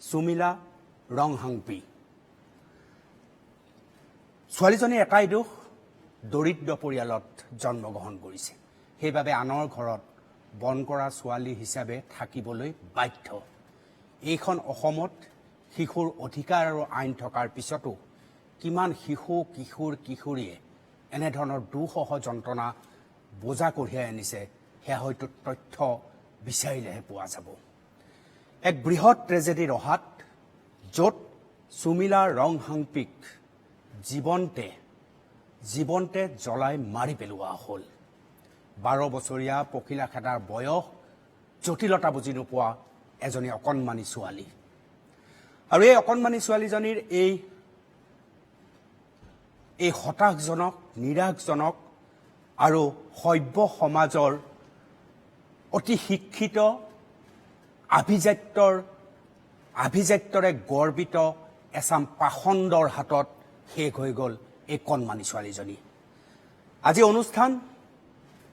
সুমিলা ৰংহাংপি ছোৱালীজনী এটাই দুখ দৰিদ্ৰ পৰিয়ালত জন্মগ্ৰহণ কৰিছে সেইবাবে আনৰ ঘৰত বন কৰা ছোৱালী হিচাপে থাকিবলৈ বাধ্য এইখন অসমত শিশুৰ অধিকাৰ আৰু আইন থকাৰ পিছতো কিমান শিশু কিশোৰ কিশোৰীয়ে এনে ধৰণৰ দুঃসহ যন্ত্ৰণা বোজা কঢ়িয়াই আনিছে সেয়া হয়তো তথ্য বিচাৰিলেহে পোৱা যাব এক বৃহৎ ট্ৰেজেডি ৰহাত য'ত সুমিলা ৰংহাংপিক জীৱন্তে জ্বলাই মাৰি পেলোৱা হ'ল 12 বছৰীয়া পখিলা খেদাৰ বয়স জটিলতা বুজি নোপোৱা এজনী অকণমানি ছোৱালী আৰু এই অকণমানি ছোৱালীজনীৰ এই হতাশজনক নিৰাশজনক আৰু সভ্য সমাজৰ অতি শিক্ষিত আভিজাত্যৰে গৰ্বিত এচাম পাখণ্ডৰ হাতত শেষ হৈ গ'ল এই কণমানি ছোৱালীজনী আজি অনুষ্ঠান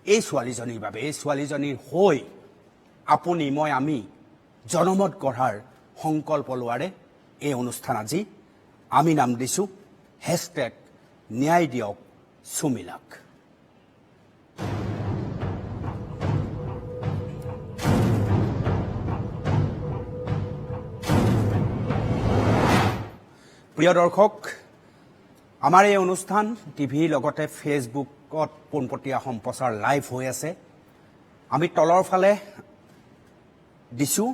এই ছোৱালীজনীৰ বাবে এই ছোৱালীজনীৰ হৈ আপুনি মই আমি জনমত গঢ়াৰ সংকল্প লোৱাৰে এই অনুষ্ঠান আজি আমি নাম দিছোঁ #ন্যায় দিয়ক সুমিলাক প্ৰিয় দৰ্শক আমাৰ এই অনুষ্ঠান টিভিৰ লগতে ফেচবুকত পোনপটীয়া সম্প্ৰচাৰ লাইভ হৈ আছে আমি তলৰ ফালে দিছোঁ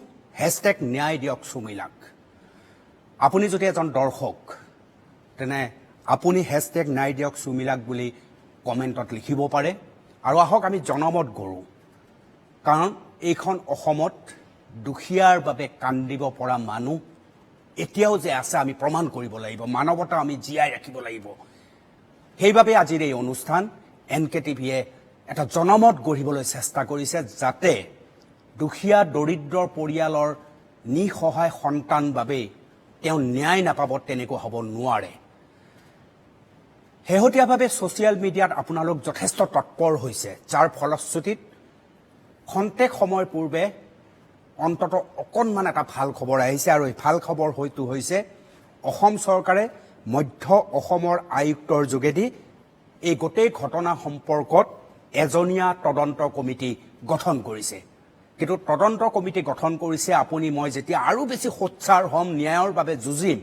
#ন্যায় দিয়ক সুমিলাক আপুনি যদি এজন দৰ্শক তেনে আপুনি #ন্যায় দিয়ক সুমিলাক বুলি কমেণ্টত লিখিব পাৰে আৰু আহক আমি জনমত গঢ়োঁ কাৰণ এইখন অসমত দুখীয়াৰ বাবে কান্দিব পৰা মানুহ এতিয়াও যে আছে আমি প্ৰমাণ কৰিব লাগিব মানৱতা আমি জীয়াই ৰাখিব লাগিব সেইবাবে আজিৰ এই অনুষ্ঠান NKTVয়ে এটা জনমত গঢ়িবলৈ চেষ্টা কৰিছে যাতে দুখীয়া দৰিদ্ৰ পৰিয়ালৰ নিসহায় সন্তান বাবে তেওঁ ন্যায় নাপাব তেনেকৈ হ'ব নোৱাৰে শেহতীয়াভাৱে ছ'চিয়েল মিডিয়াত আপোনালোক যথেষ্ট তৎপৰ হৈছে যাৰ ফলশ্ৰুতিত খন্তেক সময় পূৰ্বে অন্তত অকণমান এটা ভাল খবৰ আহিছে আৰু এই ভাল খবৰ হয়তো হৈছে অসম চৰকাৰে মধ্য অসমৰ আয়ুক্তৰ যোগেদি এই গোটেই ঘটনা সম্পৰ্কত এজনীয়া তদন্ত কমিটি গঠন কৰিছে কিন্তু তদন্ত কমিটি গঠন কৰিছে আপুনি মই যেতিয়া আৰু বেছি সোচ্চাৰ হ'ম ন্যায়ৰ বাবে যুঁজিম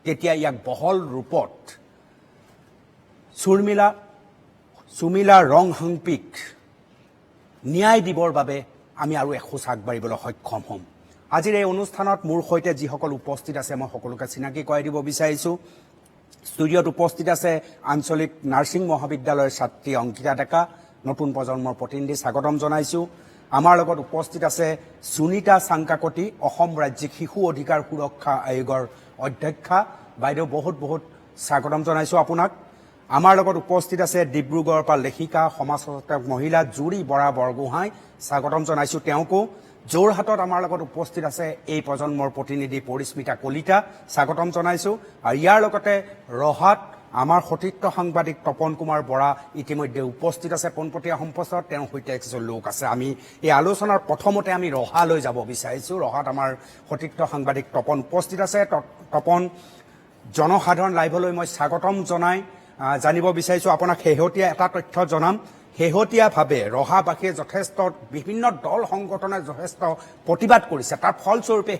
তেতিয়া ইয়াক বহল ৰূপত সুমিলা ৰংহাংপিক ন্যায় দিবৰ বাবে আমি আৰু এখোজ আগবাঢ়িবলৈ সক্ষম হ'ম আজিৰ এই অনুষ্ঠানত মোৰ সৈতে যিসকল উপস্থিত আছে মই সকলোকে চিনাকি কৰাই দিব বিচাৰিছোঁ ষ্টুডিঅ'ত উপস্থিত আছে আঞ্চলিক নাৰ্ছিং মহাবিদ্যালয়ৰ ছাত্ৰী অংকিতা ডেকা নতুন প্ৰজন্মৰ প্ৰতিনিধি স্বাগতম জনাইছোঁ আমাৰ লগত উপস্থিত আছে সুনীতা চাংকাকতি অসম ৰাজ্যিক শিশু অধিকাৰ সুৰক্ষা আয়োগৰ অধ্যক্ষা বাইদেউ বহুত বহুত স্বাগতম জনাইছোঁ আপোনাক আমাৰ লগত উপস্থিত আছে ডিব্ৰুগড়ৰ পৰা লেখিকা সমাজ সচেতক মহিলা জুৰি বৰা বৰগোহাঁই স্বাগতম জনাইছোঁ তেওঁকো যোৰহাটত আমাৰ লগত উপস্থিত আছে এই প্ৰজন্মৰ প্ৰতিনিধি পৰিস্মিতা কলিতা স্বাগতম জনাইছোঁ আৰু ইয়াৰ লগতে ৰহাত আমাৰ সতীৰ্থ সাংবাদিক তপন কুমাৰ বৰা ইতিমধ্যে উপস্থিত আছে পোনপটীয়া সম্প্ৰচাৰত তেওঁৰ সৈতে কিছু লোক আছে আমি এই আলোচনাৰ প্ৰথমতে আমি ৰহালৈ যাব বিচাৰিছোঁ ৰহাত আমাৰ সতীৰ্থ সাংবাদিক তপন উপস্থিত আছে তপন জনসাধাৰণ লাইভলৈ মই স্বাগতম জনাই জানিব বিচাৰিছোঁ আপোনাক শেহতীয়া এটা তথ্য জনাম শেহতীয়াভাৱে ৰহাবাসীয়ে যথেষ্ট বিভিন্ন দল সংগঠনে যথেষ্ট প্ৰতিবাদ কৰিছে তাৰ ফলস্বৰূপে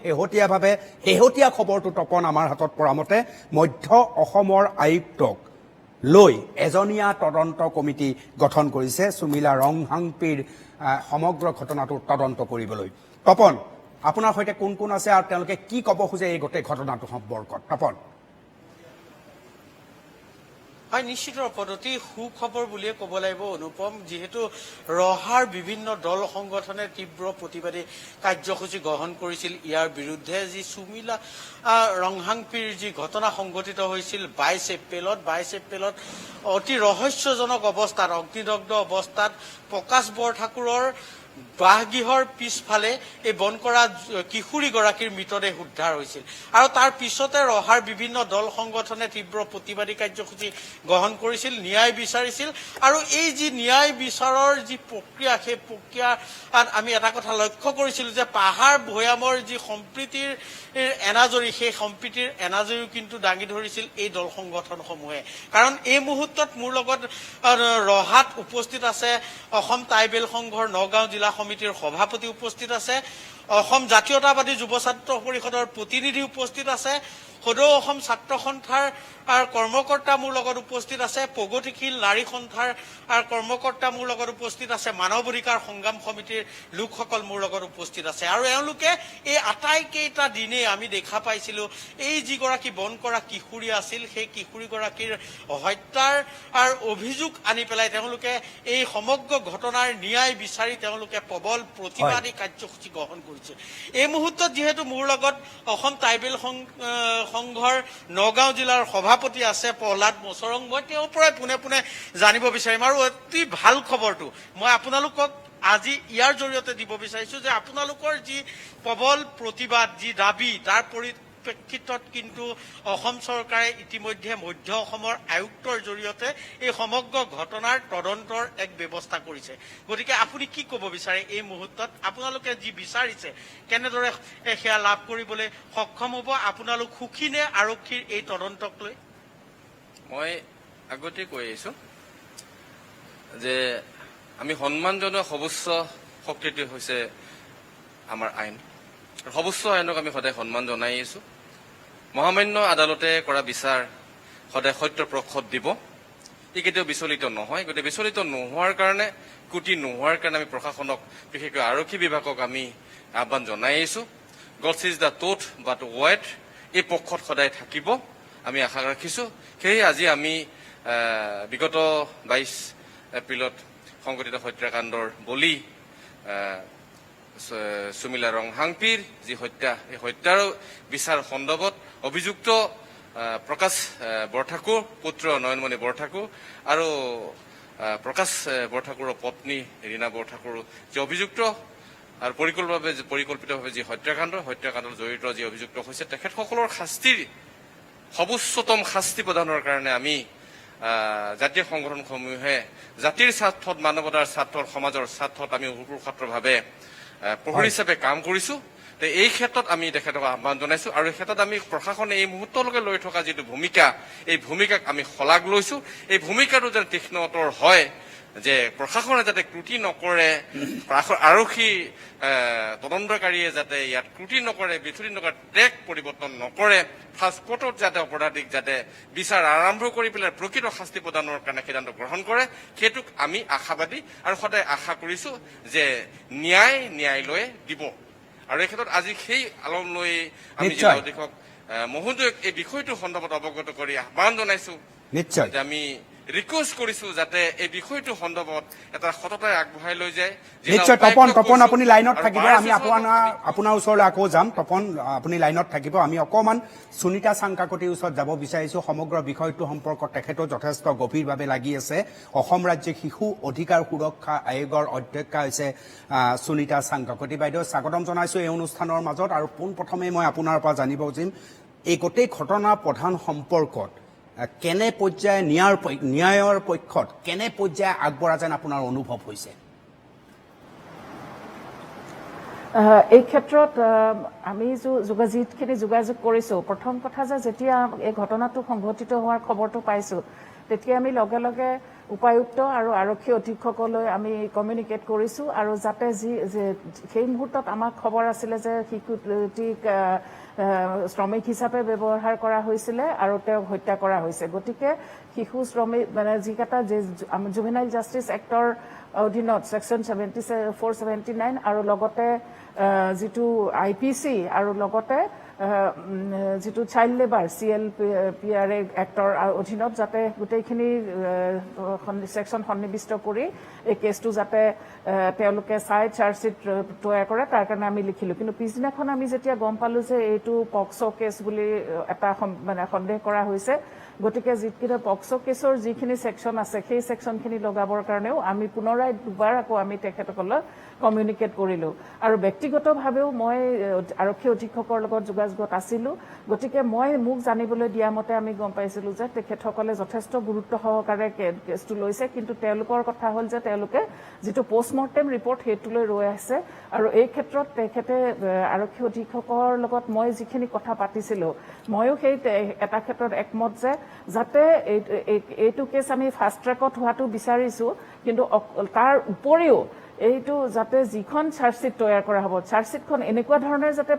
শেহতীয়া খবৰটো তপন আমাৰ হাতত পৰা মতে মধ্য অসমৰ আয়ুক্তক লৈ এজনীয়া তদন্ত কমিটি গঠন কৰিছে সুমিলা ৰংহাংপিৰ সমগ্ৰ ঘটনাটোৰ তদন্ত কৰিবলৈ তপন আপোনাৰ সৈতে কোন কোন আছে আৰু তেওঁলোকে কি ক'ব খোজে এই গোটেই ঘটনাটো সম্পৰ্কত তপন হয় নিশ্চিত ৰূপত অতি সুখবৰ বুলিয়ে ক'ব লাগিব অনুপম যিহেতু ৰহাৰ বিভিন্ন দল সংগঠনে তীব্ৰ প্ৰতিবাদী কাৰ্যসূচী গ্ৰহণ কৰিছিল ইয়াৰ বিৰুদ্ধে যি সুমিলা ৰংহাংপিৰ যি ঘটনা সংঘটিত হৈছিল 22 এপ্ৰিলত অতি ৰহস্যজনক অৱস্থাত অগ্নিদগ্ধ অৱস্থাত প্ৰকাশ বৰঠাকুৰৰ বাসগৃহৰ পিছফালে এই বন কৰা কিশোৰীগৰাকীৰ মৃতদেহ উদ্ধাৰ হৈছিল আৰু তাৰ পিছতে ৰহাৰ বিভিন্ন দল সংগঠনে তীব্ৰ প্ৰতিবাদী কাৰ্যসূচী গ্ৰহণ কৰিছিল ন্যায় বিচাৰিছিল আৰু এই যি ন্যায় বিচাৰৰ যি প্ৰক্ৰিয়া সেই প্ৰক্ৰিয়াত আমি এটা কথা লক্ষ্য কৰিছিলোঁ যে পাহাৰ ভৈয়ামৰ যি সম্প্ৰীতিৰ এনাজৰী সেই সম্প্ৰীতিৰ এনাজৰীও কিন্তু দাঙি ধৰিছিল এই দল সংগঠনসমূহে কাৰণ এই মুহূৰ্তত মোৰ লগত ৰহাত উপস্থিত আছে অসম ট্ৰাইবেল সংঘৰ নগাঁও জিলা সমিতিৰ সভাপতি উপস্থিত আছে অসম জাতীয়তাবাদী যুৱ ছাত্ৰ পৰিষদৰ প্ৰতিনিধি উপস্থিত আছে সদৌ অসম ছাত্ৰ সন্থাৰ কৰ্মকৰ্তা মোৰ লগত উপস্থিত আছে প্ৰগতিশীল নাৰী সন্থাৰ কৰ্মকৰ্তা মোৰ লগত উপস্থিত আছে মানৱ অধিকাৰ সংগ্ৰাম সমিতিৰ লোকসকল মোৰ লগত উপস্থিত আছে আৰু এওঁলোকে এই আটাইকেইটা দিনে আমি দেখা পাইছিলোঁ এই যিগৰাকী বন কৰা কিশোৰী আছিল সেই কিশোৰীগৰাকীৰ হত্যাৰ অভিযোগ আনি পেলাই তেওঁলোকে এই সমগ্ৰ ঘটনাৰ ন্যায় বিচাৰি তেওঁলোকে প্ৰবল প্ৰতিবাদী কাৰ্যসূচী গ্ৰহণ কৰিছে এই মুহূৰ্তত যিহেতু মোৰ লগত অসম ট্ৰাইবেল সংঘৰ নগাঁও জিলাৰ সভাপতি আছে প্ৰহ্লাদ মচৰং মই তেওঁৰ পৰাই পোনে পোনে জানিব বিচাৰিম আৰু অতি ভাল খবৰটো মই আপোনালোকক আজি ইয়াৰ জৰিয়তে দিব বিচাৰিছো যে আপোনালোকৰ যি প্ৰবল প্ৰতিবাদ যি দাবী তাৰ পৰিপ্ৰেক্ষিতত কিন্তু অসম চৰকাৰে ইতিমধ্যে মধ্য অসমৰ আয়ুক্তৰ জৰিয়তে এই সমগ্ৰ ঘটনাৰ তদন্তৰ এক ব্যৱস্থা কৰিছে গতিকে আপুনি কি ক'ব বিচাৰে এই মুহূৰ্তত আপোনালোকে যি বিচাৰিছে কেনেদৰে সেয়া লাভ কৰিবলৈ সক্ষম হ'ব আপোনালোক সুখী নে আৰক্ষীৰ এই তদন্তক লৈ মই আগতে কৈ আহিছো যে আমি সন্মান জনোৱা সৰ্বোচ্চ শক্তিটো হৈছে আমাৰ আইন সৰ্বোচ্চ আইনক আমি সদায় সন্মান জনাই আহিছো মহামান্য আদালতে কৰা বিচাৰ সদায় সত্য প্ৰসত দিব ই কেতিয়াও বিচলিত নহয় গতিকে বিচলিত নোহোৱাৰ কাৰণে কুটি নোহোৱাৰ কাৰণে আমি প্ৰশাসনক বিশেষকৈ আৰক্ষী বিভাগক আমি আহ্বান জনাই আহিছো god is the truth but white এই পক্ষত সদায় থাকিব আমি আশা ৰাখিছো সেয়ে আজি আমি বিগত 22 এপ্ৰিলত সংঘটিত হত্যাকাণ্ডৰ বলি সুমিলা ৰংহাংপিৰ যি হত্যা এই হত্যাৰ বিচাৰ সন্দৰ্ভত অভিযুক্ত প্ৰকাশ বৰঠাকুৰ পুত্ৰ নয়নমণি বৰঠাকুৰ আৰু প্ৰকাশ বৰঠাকুৰৰ পত্নী ৰীনা বৰঠাকুৰ যি অভিযুক্ত আৰু পৰিকল্পিতভাৱে যি হত্যাকাণ্ডত জড়িত যি অভিযুক্ত হৈছে তেখেতসকলৰ শাস্তিৰ সৰ্বোচ্চতম শাস্তি প্ৰদানৰ কাৰণে আমি জাতীয় সংগঠনসমূহে জাতিৰ স্বাৰ্থত মানৱতাৰ স্বাৰ্থত সমাজৰ স্বাৰ্থত আমি সুপ্ৰসাৰভাৱে প্ৰহৰী হিচাপে কাম কৰিছো এই ক্ষেত্ৰত আমি তেখেতক আহ্বান জনাইছো আৰু এই ক্ষেত্ৰত আমি প্ৰশাসনে এই মুহূৰ্তলৈকে লৈ থকা যিটো ভূমিকা এই ভূমিকাক আমি শলাগ লৈছো এই ভূমিকাটো যেন তীক্ষ্ণতৰ হয় যে প্ৰশাসনে যাতে ত্ৰুটি নকৰে আৰক্ষী তদন্তকাৰীয়ে যাতে ইয়াত ত্ৰুটি নকৰে বিচুতি নকৰে ট্ৰেক পৰিৱৰ্তন নকৰে ফাষ্ট কোৰ্টত যাতে অপৰাধীক যাতে বিচাৰ আৰম্ভ কৰি পেলাই প্ৰকৃত শাস্তি প্ৰদানৰ কাৰণে সিদ্ধান্ত গ্ৰহণ কৰে সেইটোক আমি আশাবাদী আৰু সদায় আশা কৰিছো যে ন্যায়ালয়ে দিব আৰু এই ক্ষেত্ৰত আজি সেই আলম লৈ আমি জিলা অধীক্ষক মহোদয়ক এই বিষয়টো সন্দৰ্ভত অৱগত কৰি আহ্বান জনাইছো নিশ্চয় যে আমি ৰিকুৱেষ্ট কৰিছো যাতে এই বিষয়টো সন্দৰ্ভত এটা সততাই আগবঢ়াই লৈ যায় নিশ্চয় তপন আপুনি লাইনত থাকিব আমি আপোনাৰ ওচৰলৈ আকৌ যাম তপন আপুনি লাইনত থাকিব আমি অকণমান সুনীতা চাংকাকতিৰ ওচৰত যাব বিচাৰিছো সমগ্ৰ বিষয়টো সম্পৰ্কত তেখেতেও যথেষ্ট গভীৰভাৱে লাগি আছে অসম ৰাজ্যিক শিশু অধিকাৰ সুৰক্ষা আয়োগৰ অধ্যক্ষা হৈছে সুনীতা চাংকাকতি বাইদেউ স্বাগতম জনাইছো এই অনুষ্ঠানৰ মাজত আৰু পোনপ্ৰথমে মই আপোনাৰ পৰা জানিব বিচাৰিম এই গোটেই ঘটনা প্ৰধান সম্পৰ্কত কেনে পৰ্যায়ে ন্যায়ৰ পক্ষত কেনে পৰ্যায়ে আগবঢ়া যেন আপোনাৰ অনুভৱ হৈছে এই ক্ষেত্ৰত আমি যিখিনি যোগাযোগ কৰিছো প্ৰথম কথা যে যেতিয়া এই ঘটনাটো সংঘটিত হোৱাৰ খবৰটো পাইছো তেতিয়া আমি লগে লগে উপায়ুক্ত আৰু আৰক্ষী অধীক্ষকলৈ আমি কমিউনিকেট কৰিছো আৰু যাতে সেই মুহূৰ্তত আমাৰ খবৰ আছিলে যে শিশুটিক শ্ৰমিক হিচাপে ব্যৱহাৰ কৰা হৈছিলে আৰু তেওঁক হত্যা কৰা হৈছে গতিকে শিশু শ্ৰমিক মানে যিকেইটা জুভেনাইল জাষ্টিচ এক্টৰ অধীনত সেকশ্যন 479 আৰু লগতে যিটো IPC আৰু লগতে যিটো চাইল্ড লেবাৰ CLPRA এক্টৰ অধীনত যাতে গোটেইখিনি সেকশ্যন সন্নিৱিষ্ট কৰি এই কেছটো যাতে তেওঁলোকে চাই চাৰ্জশ্বিট তৈয়াৰ কৰে তাৰ কাৰণে আমি লিখিলো কিন্তু পিছদিনাখন আমি যেতিয়া গম পালো যে এইটো পক্সো কেছ বুলি এটা মানে সন্দেহ কৰা হৈছে গতিকে যিখিনি পক্সো কেছৰ যিখিনি ছেকশ্যন আছে সেই ছেকশ্যনখিনি লগাবৰ কাৰণেও আমি পুনৰাই দুবাৰ আকৌ আমি তেখেতসকলক কমিউনিকেট কৰিলোঁ আৰু ব্যক্তিগতভাৱেও মই আৰক্ষী অধীক্ষকৰ লগত যোগাযোগত আছিলোঁ গতিকে মোক জানিবলৈ দিয়া মতে আমি গম পাইছিলোঁ যে তেখেতসকলে যথেষ্ট গুৰুত্ব সহকাৰে কেছটো লৈছে কিন্তু তেওঁলোকৰ কথা হ'ল যে তেওঁলোকে যিটো পষ্টমৰ্টেম ৰিপৰ্ট সেইটোলৈ ৰৈ আছে আৰু এই ক্ষেত্ৰত তেখেতে আৰক্ষী অধীক্ষকৰ লগত মই যিখিনি কথা পাতিছিলোঁ ময়ো সেই এটা ক্ষেত্ৰত একমত যে যাতে এইটো কেছ আমি ফাষ্ট ট্ৰেকত হোৱাটো বিচাৰিছোঁ কিন্তু তাৰ উপৰিও এইটো যাতে যিখন চাৰ্জশ্বিট তৈয়াৰ কৰা হ'ব চাৰ্জশ্বিটখন এনেকুৱা ধৰণে যাতে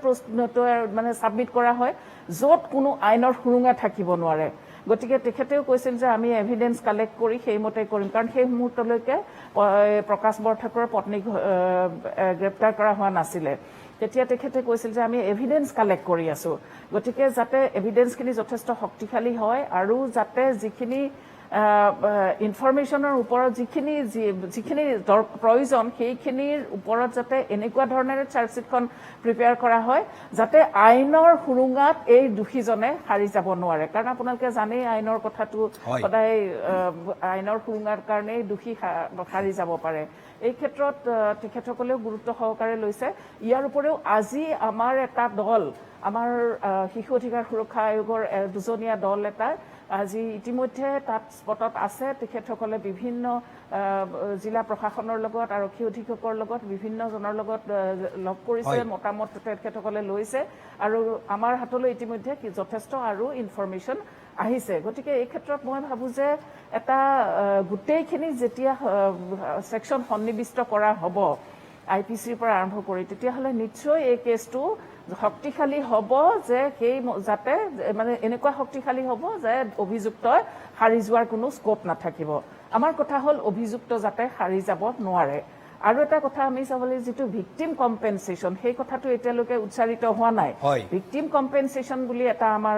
মানে ছাবমিট কৰা হয় য'ত কোনো আইনৰ সুৰুঙা থাকিব নোৱাৰে গতিকে তেখেতেও কৈছিল যে আমি এভিডেন্স কালেক্ট কৰি সেইমতে কৰিম কাৰণ সেই মুহূৰ্তলৈকে প্ৰকাশ বৰঠাকুৰৰ পত্নীক গ্ৰেপ্তাৰ কৰা হোৱা নাছিলে তেতিয়া তেখেতে কৈছিল যে আমি এভিডেন্স কালেক্ট কৰি আছো গতিকে যাতে এভিডেন্সখিনি যথেষ্ট শক্তিশালী হয় আৰু যাতে যিখিনি ইনফৰমেশ্যনৰ ওপৰত যিখিনি প্ৰয়োজন সেইখিনিৰ ওপৰত যাতে এনেকুৱা ধৰণেৰে চাৰ্জশ্বিটখন প্ৰিপেয়াৰ কৰা হয় যাতে আইনৰ সুৰুঙাত এই দোষীজনে সাৰি যাব নোৱাৰে কাৰণ আপোনালোকে জানেই আইনৰ কথাটো সদায় আইনৰ সুৰুঙাৰ কাৰণেই দোষী সাৰি যাব পাৰে এই ক্ষেত্ৰত তেখেতসকলেও গুৰুত্ব সহকাৰে লৈছে ইয়াৰ উপৰিও আজি আমাৰ এটা দল আমাৰ শিশু অধিকাৰ সুৰক্ষা আয়োগৰ দুজনীয়া দল এটা আজি ইতিমধ্যে তাত স্পটত আছে তেখেতসকলে বিভিন্ন জিলা প্ৰশাসনৰ লগত আৰক্ষী অধীক্ষকৰ লগত বিভিন্নজনৰ লগত লগ কৰিছে মতামত তেখেতসকলে লৈছে আৰু আমাৰ হাতলৈ ইতিমধ্যে যথেষ্ট আৰু ইনফৰমেশ্যন আহিছে গতিকে এই ক্ষেত্ৰত মই ভাবোঁ যে এটা গোটেইখিনি যেতিয়া ছেকশ্যন সন্নিৱিষ্ট কৰা হ'ব IPCৰ পৰা আৰম্ভ কৰি তেতিয়াহ'লে নিশ্চয় এই কেছটো শক্তিশালী হ'ব যে সেই যাতে মানে এনেকুৱা শক্তিশালী হ'ব যে অভিযুক্তই সাৰি যোৱাৰ কোনো স্কোপ নাথাকিব আমাৰ কথা হ'ল অভিযুক্ত যাতে সাৰি যাব নোৱাৰে আৰু এটা কথা আমি চাবলৈ যিটো ভিকটিম কম্পেনচেশ্যন সেই কথাটো এতিয়ালৈকে উচ্চাৰিত হোৱা নাই ভিকটিম কম্পেনচেশ্যন বুলি এটা আমাৰ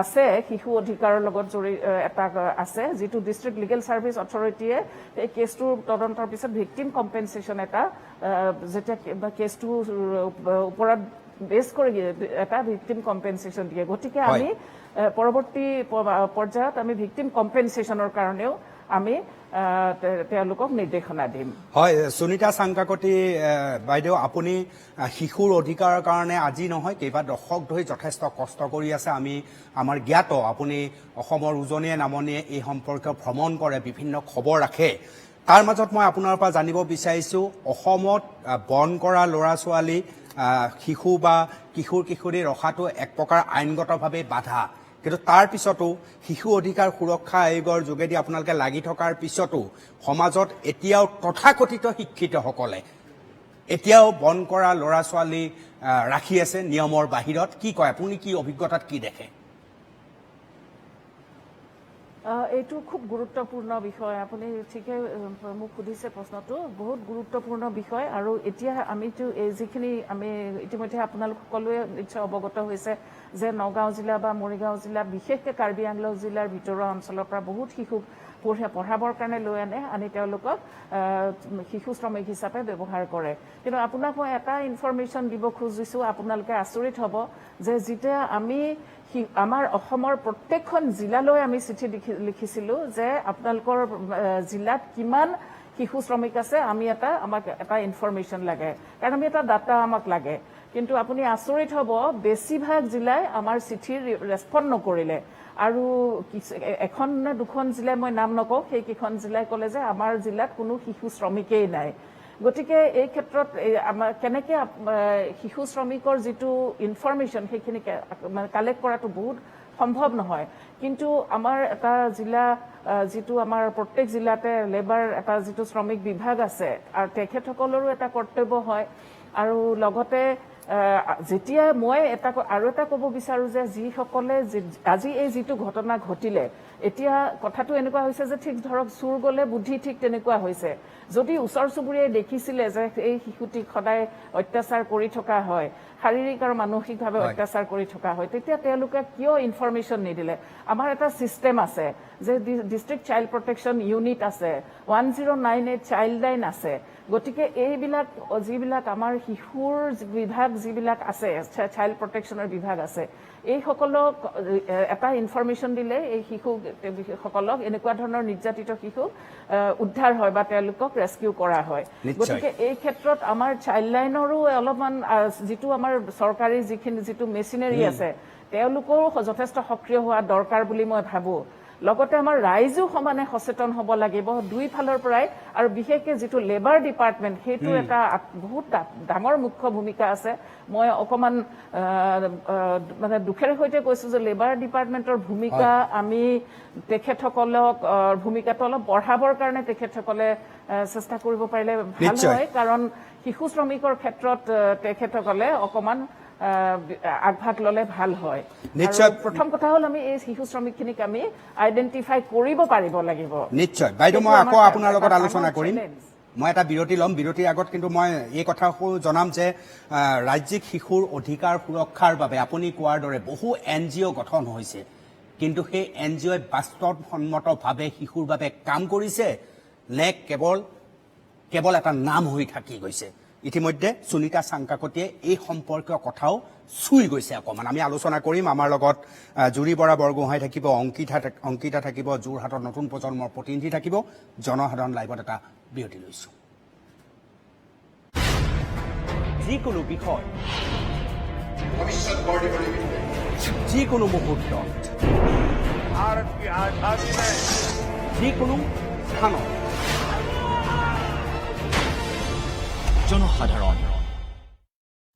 আছে শিশু অধিকাৰৰ লগত এটা আছে যিটো ডিষ্ট্ৰিক্ট লিগেল ছাৰ্ভিচ অথৰিটিয়ে এই কেছটোৰ তদন্তৰ পিছত ভিকটিম কম্পেনচেশ্যন এটা যেতিয়া কেছটোৰ ওপৰত বেছ কৰি এটা ভিকটিম কম্পেনচেশ্যন দিয়ে গতিকে আমি পৰৱৰ্তী পৰ্যায়ত আমি ভিকটিম কম্পেনচেশ্যনৰ কাৰণেও আমি তেওঁলোকক নিৰ্দেশনা দিম হয় সুনিতা চাংকাকতি বাইদেউ আপুনি শিশুৰ অধিকাৰৰ কাৰণে আজি নহয় কেইবা দশক ধৰি যথেষ্ট কষ্ট কৰি আছে আমি আমাৰ জ্ঞাত আপুনি অসমৰ উজনিয়ে নামনিয়ে এই সম্পৰ্কে ভ্ৰমণ কৰে বিভিন্ন খবৰ ৰাখে তাৰ মাজত মই আপোনাৰ পৰা জানিব বিচাৰিছোঁ অসমত বন কৰা ল'ৰা ছোৱালী শিশু বা কিশোৰ কিশোৰী ৰখাটো এক প্ৰকাৰ আইনগতভাৱে বাধা কিন্তু তাৰ পিছতো শিশু অধিকাৰ সুৰক্ষা আয়োগৰ যোগেদি আপোনালোকে লাগি থকাৰ পিছতো সমাজত এতিয়াও তথাকথিত শিক্ষিতসকলে এতিয়াও বন কৰা ল'ৰা ছোৱালী ৰাখি আছে নিয়মৰ বাহিৰত কি কয় আপুনি কি অভিজ্ঞতাত কি দেখে এইটো খুব গুৰুত্বপূৰ্ণ বিষয় আপুনি ঠিকে মোক সুধিছে প্ৰশ্নটো বহুত গুৰুত্বপূৰ্ণ বিষয় আৰু এতিয়া আমিতো যিখিনি আমি ইতিমধ্যে আপোনালোক সকলোৱে নিশ্চয় অৱগত হৈছে যে নগাঁও জিলা বা মৰিগাঁও জিলা বিশেষকৈ কাৰ্বি আংলং জিলাৰ ভিতৰুৱা অঞ্চলৰ পৰা বহুত শিশুক পঢ়াবৰ কাৰণে লৈ আনি তেওঁলোকক শিশু শ্ৰমিক হিচাপে ব্যৱহাৰ কৰে কিন্তু আপোনাক মই এটা ইনফৰমেশ্যন দিব খুজিছোঁ আপোনালোকে আচৰিত হ'ব যে যেতিয়া আমি আমাৰ অসমৰ প্ৰত্যেকখন জিলালৈ আমি চিঠি লিখিছিলোঁ যে আপোনালোকৰ জিলাত কিমান শিশু শ্ৰমিক আছে আমাক এটা ইনফৰমেশ্যন লাগে কাৰণ আমি এটা ডাটা আমাক লাগে কিন্তু আপুনি আচৰিত হ'ব বেছিভাগ জিলাই আমাৰ চিঠিৰ ৰেছপণ্ড নকৰিলে আৰু এখন নে দুখন জিলাই মই নাম নকওঁ সেইকেইখন জিলাই ক'লে যে আমাৰ জিলাত কোনো শিশু শ্ৰমিকেই নাই গতিকে এই ক্ষেত্ৰত আমাৰ কেনেকৈ শিশু শ্ৰমিকৰ যিটো ইনফৰমেশ্যন সেইখিনি কালেক্ট কৰাটো বহুত সম্ভৱ নহয় কিন্তু আমাৰ এটা জিলা যিটো আমাৰ প্ৰত্যেক জিলাতে লেবাৰ এটা যিটো শ্ৰমিক বিভাগ আছে আৰু তেখেতসকলৰো এটা কৰ্তব্য হয় আৰু লগতে যেতিয়া মই আৰু এটা ক'ব বিচাৰোঁ যে যিসকলে আজি এই যিটো ঘটনা ঘটিলে এতিয়া কথাটো এনেকুৱা হৈছে যে ঠিক ধৰক চুৰ গ'লে বুদ্ধি ঠিক তেনেকুৱা হৈছে যদি ওচৰ চুবুৰীয়াই দেখিছিলে যে এই শিশুটিক সদায় অত্যাচাৰ কৰি থকা হয় শাৰীৰিক আৰু মানসিকভাৱে অত্যাচাৰ কৰি থকা হয় তেতিয়া তেওঁলোকে কিয় ইনফৰমেশ্যন নিদিলে আমাৰ এটা চিষ্টেম আছে যে ডিষ্ট্ৰিক্ট চাইল্ড প্ৰটেকশ্যন ইউনিট আছে 1098 চাইল্ড লাইন আছে গতিকে এইবিলাক যিবিলাক আমাৰ শিশুৰ বিভাগ যিবিলাক আছে চাইল্ড প্ৰটেকশ্যনৰ বিভাগ আছে এই সকলক এটা ইনফৰমেশ্যন দিলে এই শিশুসকলক এনেকুৱা ধৰণৰ নিৰ্যাতিত শিশু উদ্ধাৰ হয় বা তেওঁলোকক ৰেস্কিউ কৰা হয় গতিকে এই ক্ষেত্ৰত আমাৰ চাইল্ড লাইনৰো অলপমান যিটো আমাৰ চৰকাৰী যিটো মেচিনাৰী আছে তেওঁলোকৰো যথেষ্ট সক্ৰিয় হোৱা দৰকাৰ বুলি মই ভাবোঁ লগতে আমাৰ ৰাইজো সমানে সচেতন হ'ব লাগিব দুই ফালৰ পৰাই আৰু বিশেষকৈ যিটো লেবাৰ ডিপাৰ্টমেণ্ট সেইটো এটা বহুত ডাঙৰ মুখ্য ভূমিকা আছে মই অকণমান মানে দুখেৰে সৈতে কৈছোঁ যে লেবাৰ ডিপাৰ্টমেণ্টৰ ভূমিকা আমি তেখেতসকলক ভূমিকাটো অলপ বঢ়াবৰ কাৰণে তেখেতসকলে চেষ্টা কৰিব পাৰিলে ভাল হয় কাৰণ শিশু শ্ৰমিকৰ ক্ষেত্ৰত তেখেতসকলে অকণমান আগভাগ ললে ভাল হয় নিশ্চয় প্ৰথম কথা হ'ল আমি এই শিশু শ্ৰমিকখিনিক আমি আইডেন্টিফাই কৰিব পাৰিব লাগিব নিশ্চয় বাইদেউ মই আকৌ আপোনাৰ লগত আলোচনা কৰিম মই এটা বিৰতি ল'ম বিৰতিৰ আগত কিন্তু মই এই কথাও জনাম যে ৰাজ্যিক শিশুৰ অধিকাৰ সুৰক্ষাৰ বাবে আপুনি কোৱাৰ দৰে বহু NGO গঠন হৈছে কিন্তু সেই NGOই বাস্তৱসন্মতভাৱে শিশুৰ বাবে কাম কৰিছে নে কেৱল এটা নাম হৈ থাকি গৈছে ইতিমধ্যে সুনীতা চাংকাকতিয়ে এই সম্পৰ্কীয় কথাও চুই গৈছে অকণমান আমি আলোচনা কৰিম আমাৰ লগত জুৰি বৰা বৰগোহাঁই থাকিব অংকিতা থাকিব যোৰহাটৰ নতুন প্ৰজন্মৰ প্ৰতিনিধি থাকিব জনসাধাৰণ লাইভত এটা বিৰতি লৈছো যিকোনো বিষয় যিকোনো মুহূৰ্তত যিকোনো স্থানত জনসাধাৰণ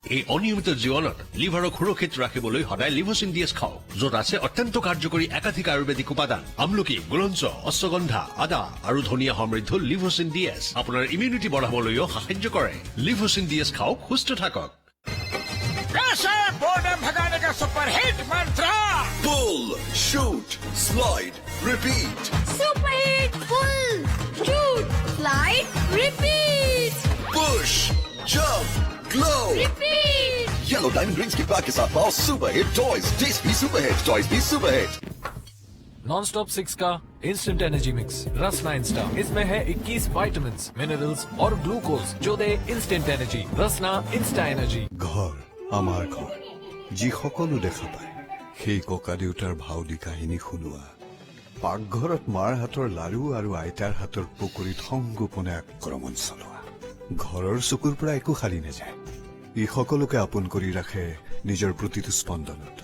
এই অনিয়মিত জীৱনত লিভাৰক সুৰক্ষিত ৰাখিবলৈ সদায় লিভোচিন ডিএছ খাওক য'ত আছে অত্যন্ত কাৰ্যকৰী একাধিক আয়ুৰ্বেদিক উপাদান আমলকি গুলঞ্চ অশ্বগন্ধা আদা আৰু ধনিয়া সমৃদ্ধ লিভোচিন ডিএছ আপোনাৰ ইমিউনিটি বঢ়াবলৈও সাহায্য কৰে লিভোচিন ডিএছ খাওক সুস্থ থাকক सुपरहिट मंत्र Pull, shoot, slide, repeat. Superhit pull shoot slide repeat Push, jump, glow. Repeat Yellow Diamond Green Skip Pack के साथ पाओ सुपर हिट टॉयज टेस्ट भी सुपर हिट टॉयज भी सुपर हिट नॉन स्टॉप 6 का instant energy mix Rasna insta इसमें है 21 vitamins minerals और glucose जो दे instant energy Rasna insta energy ঘৰ আমাৰ ঘৰ যি সকলো দেখা পায় সেই ককা দেউতাৰ ভাও দি কাহিনী শুনোৱা পাকঘৰত মাৰ হাতৰ লাৰু আৰু আইতাৰ হাতৰ পকৰিত সংগোপনে আক্ৰমণ চলোৱা ঘৰৰ চকুৰ পৰা একো খালি নাযায় ই সকলোকে আপোন কৰি ৰাখে নিজৰ প্ৰতিটো স্পন্দনত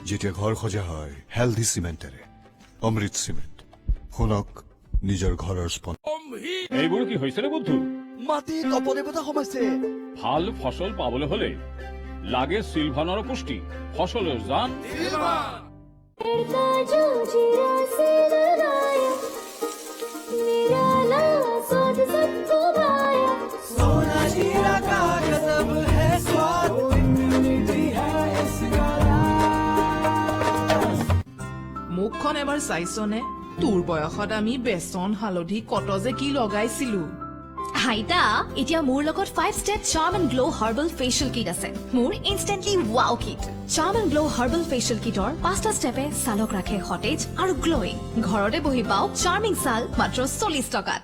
যেতিয়া ঘৰ সজা হয় হেলদি চিমেণ্টেৰে অমৃত চিমেণ্ট শুনক নিজৰ ঘৰৰ স্পন্দন এইবোৰ কি হৈছে ৰে বুদ্ধু মাটিত অপদেৱতা সোমাইছে ভাল ফসল পাবলৈ হলে লাগে সিলভানৰ পুষ্টি ফসলেৰ জান মুখখন এবাৰ চাইছনে তোৰ বয়সত আমি বেচন হালধি কত যে কি লগাইছিলো হাইতা এতিয়া মোৰ লগত 5 step charm and glow herbal facial kit আছে মোৰ instantly wow kit charm and glow herbal facial kitor 5টা ষ্টেপে সালক ৰাখে সতেজ আৰু গ্লোইং ঘৰতে বহি পাও charming সাল মাত্ৰ 40 টকাত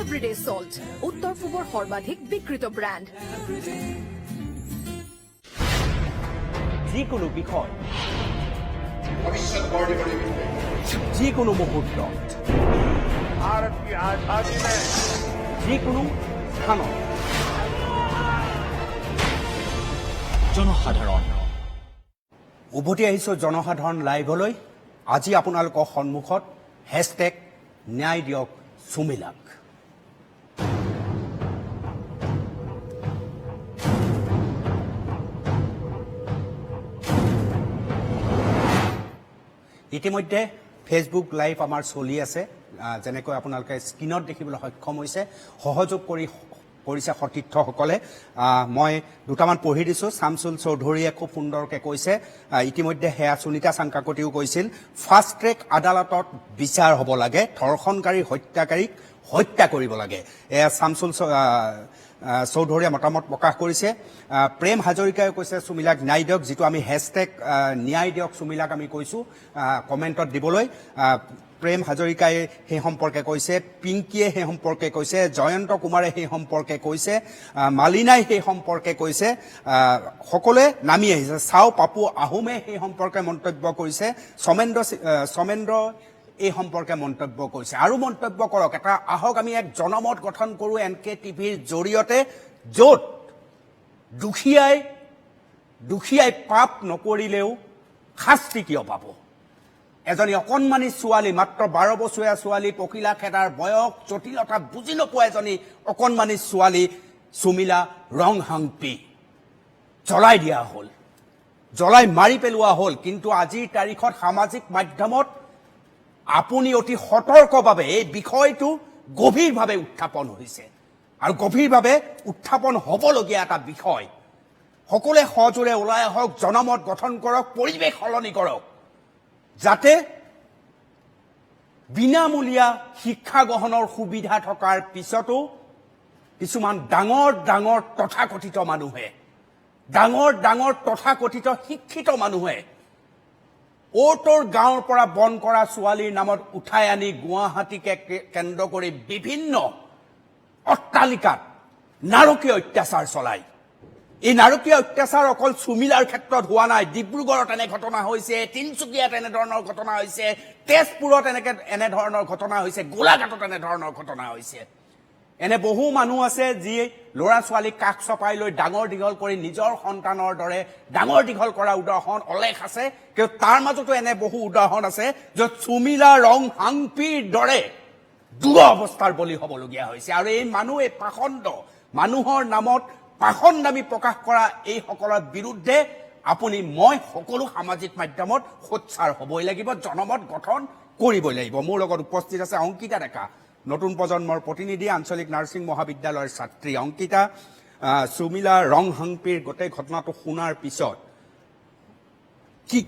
Everyday Salt, উত্তৰ পূবৰ সৰ্বাধিক বিক্ৰীত ব্ৰ্যান্ড যিকোনো বিষয় যিকোনো মুহূৰ্তত যিকোনো স্থানত জনসাধাৰণ উভতি আহিছো জনসাধাৰণ লাইভলৈ আজি আপোনালোকৰ সন্মুখত হেছটেগ ন্যায় দিয়ক সুমিলাক। ইতিমধ্যে ফেচবুক লাইভ আমাৰ চলি আছে, যেনেকৈ আপোনালোকে স্ক্ৰীনত দেখিবলৈ সক্ষম হৈছে। সহযোগ কৰিছে সতীৰ্থসকলে। মই দুটামান পঢ়ি দিছোঁ। শামছুল চৌধুৰীয়ে খুব সুন্দৰকৈ কৈছে, ইতিমধ্যে সেয়া সুনীতা চাংকাকতিও কৈছিল, ফাষ্ট ট্ৰেক আদালতত বিচাৰ হ'ব লাগে, ধৰ্ষণকাৰী হত্যাকাৰীক হত্যা কৰিব লাগে। এয়া শামছুল চৌধুৰীয়ে মতামত প্ৰকাশ কৰিছে। প্ৰেম হাজৰিকাই কৈছে সুমিলাক ন্যায় দিয়ক, যিটো আমি হেছটেগ ন্যায় দিয়ক সুমিলাক আমি কৈছোঁ কমেণ্টত দিবলৈ। প্ৰেম হাজৰিকাই সেই সম্পৰ্কে কৈছে, পিংকিয়ে সেই সম্পৰ্কে কৈছে, জয়ন্ত কুমাৰে সেই সম্পৰ্কে কৈছে, মালিনাই সেই সম্পৰ্কে কৈছে, সকলোৱে নামি আহিছে। চাও পাপু আহোমে সেই সম্পৰ্কে মন্তব্য কৰিছে, সমেন্দ্ৰ এই সম্পৰ্কে মন্তব্য কৰিছে। আৰু মন্তব্য কৰক, এটা আহক আমি এক জনমত গঠন কৰোঁ NK টিভিৰ জৰিয়তে, য'ত দুখীয়াই পাপ নকৰিলেও শাস্তি কিয় পাব? এজনী অকণমানি ছোৱালী, মাত্ৰ 12 বছৰীয়া ছোৱালী, পখিলা খেদাৰ বয়স, জটিলতা বুজি নোপোৱা এজনী অকণমানি ছোৱালী সুমিলা ৰংহাংপি জ্বলাই দিয়া হ'ল, জ্বলাই মাৰি পেলোৱা হ'ল। কিন্তু আজিৰ তাৰিখত সামাজিক মাধ্যমত আপুনি অতি সতৰ্কভাৱে এই বিষয়টো গভীৰভাৱে উত্থাপন হৈছে, আৰু গভীৰভাৱে উত্থাপন হ'বলগীয়া এটা বিষয়। সকলোৱে সজোৰে ওলাই আহক, জনমত গঠন কৰক, পৰিৱেশ সলনি কৰক, যাতে বিনামূলীয়া শিক্ষা গ্ৰহণৰ সুবিধা থকাৰ পিছতো কিছুমান ডাঙৰ তথাকথিত মানুহে, ডাঙৰ তথাকথিত শিক্ষিত মানুহে অ'টোৰ গাঁৱৰ পৰা বন কৰা ছোৱালীৰ নামত উঠাই আনি গুৱাহাটীকে কেন্দ্ৰ কৰি বিভিন্ন অট্টালিকাত নাৰকীয় অত্যাচাৰ চলায়। এই নাৰকীয় অত্যাচাৰ অকল সুমিলাৰ ক্ষেত্ৰত হোৱা নাই, ডিব্ৰুগড়ত এনে ঘটনা হৈছে, তিনিচুকীয়াত এনেধৰণৰ ঘটনা হৈছে, তেজপুৰত এনেধৰণৰ ঘটনা হৈছে, গোলাঘাটত এনেধৰণৰ ঘটনা হৈছে। এনে বহু মানুহ আছে যি ল'ৰা ছোৱালীক কাষ চপাই লৈ ডাঙৰ দীঘল কৰি নিজৰ সন্তানৰ দৰে ডাঙৰ দীঘল কৰা উদাহৰণ অলেখ আছে। কিন্তু তাৰ মাজতো এনে বহু উদাহৰণ আছে য'ত সুমিলা ৰংহাংপিৰ দৰে দুৰৱস্থাৰ বলি হ'বলগীয়া হৈছে। আৰু এই পাষণ্ড মানুহৰ নামত পাষণ্ডামি প্ৰকাশ কৰা এইসকলৰ বিৰুদ্ধে মই সকলো সামাজিক মাধ্যমত সোচ্চাৰ হ'বই লাগিব, জনমত গঠন কৰিবই লাগিব। মোৰ লগত উপস্থিত আছে অংকিতা ডেকা, নতুন প্ৰজন্মৰ প্ৰতিনিধি, আঞ্চলিক নাৰ্ছিং মহাবিদ্যালয়ৰ ছাত্ৰী। অংকিতা, সুমিলা ৰংহাংপিৰ গোটেই ঘটনাটো শুনাৰ পিছত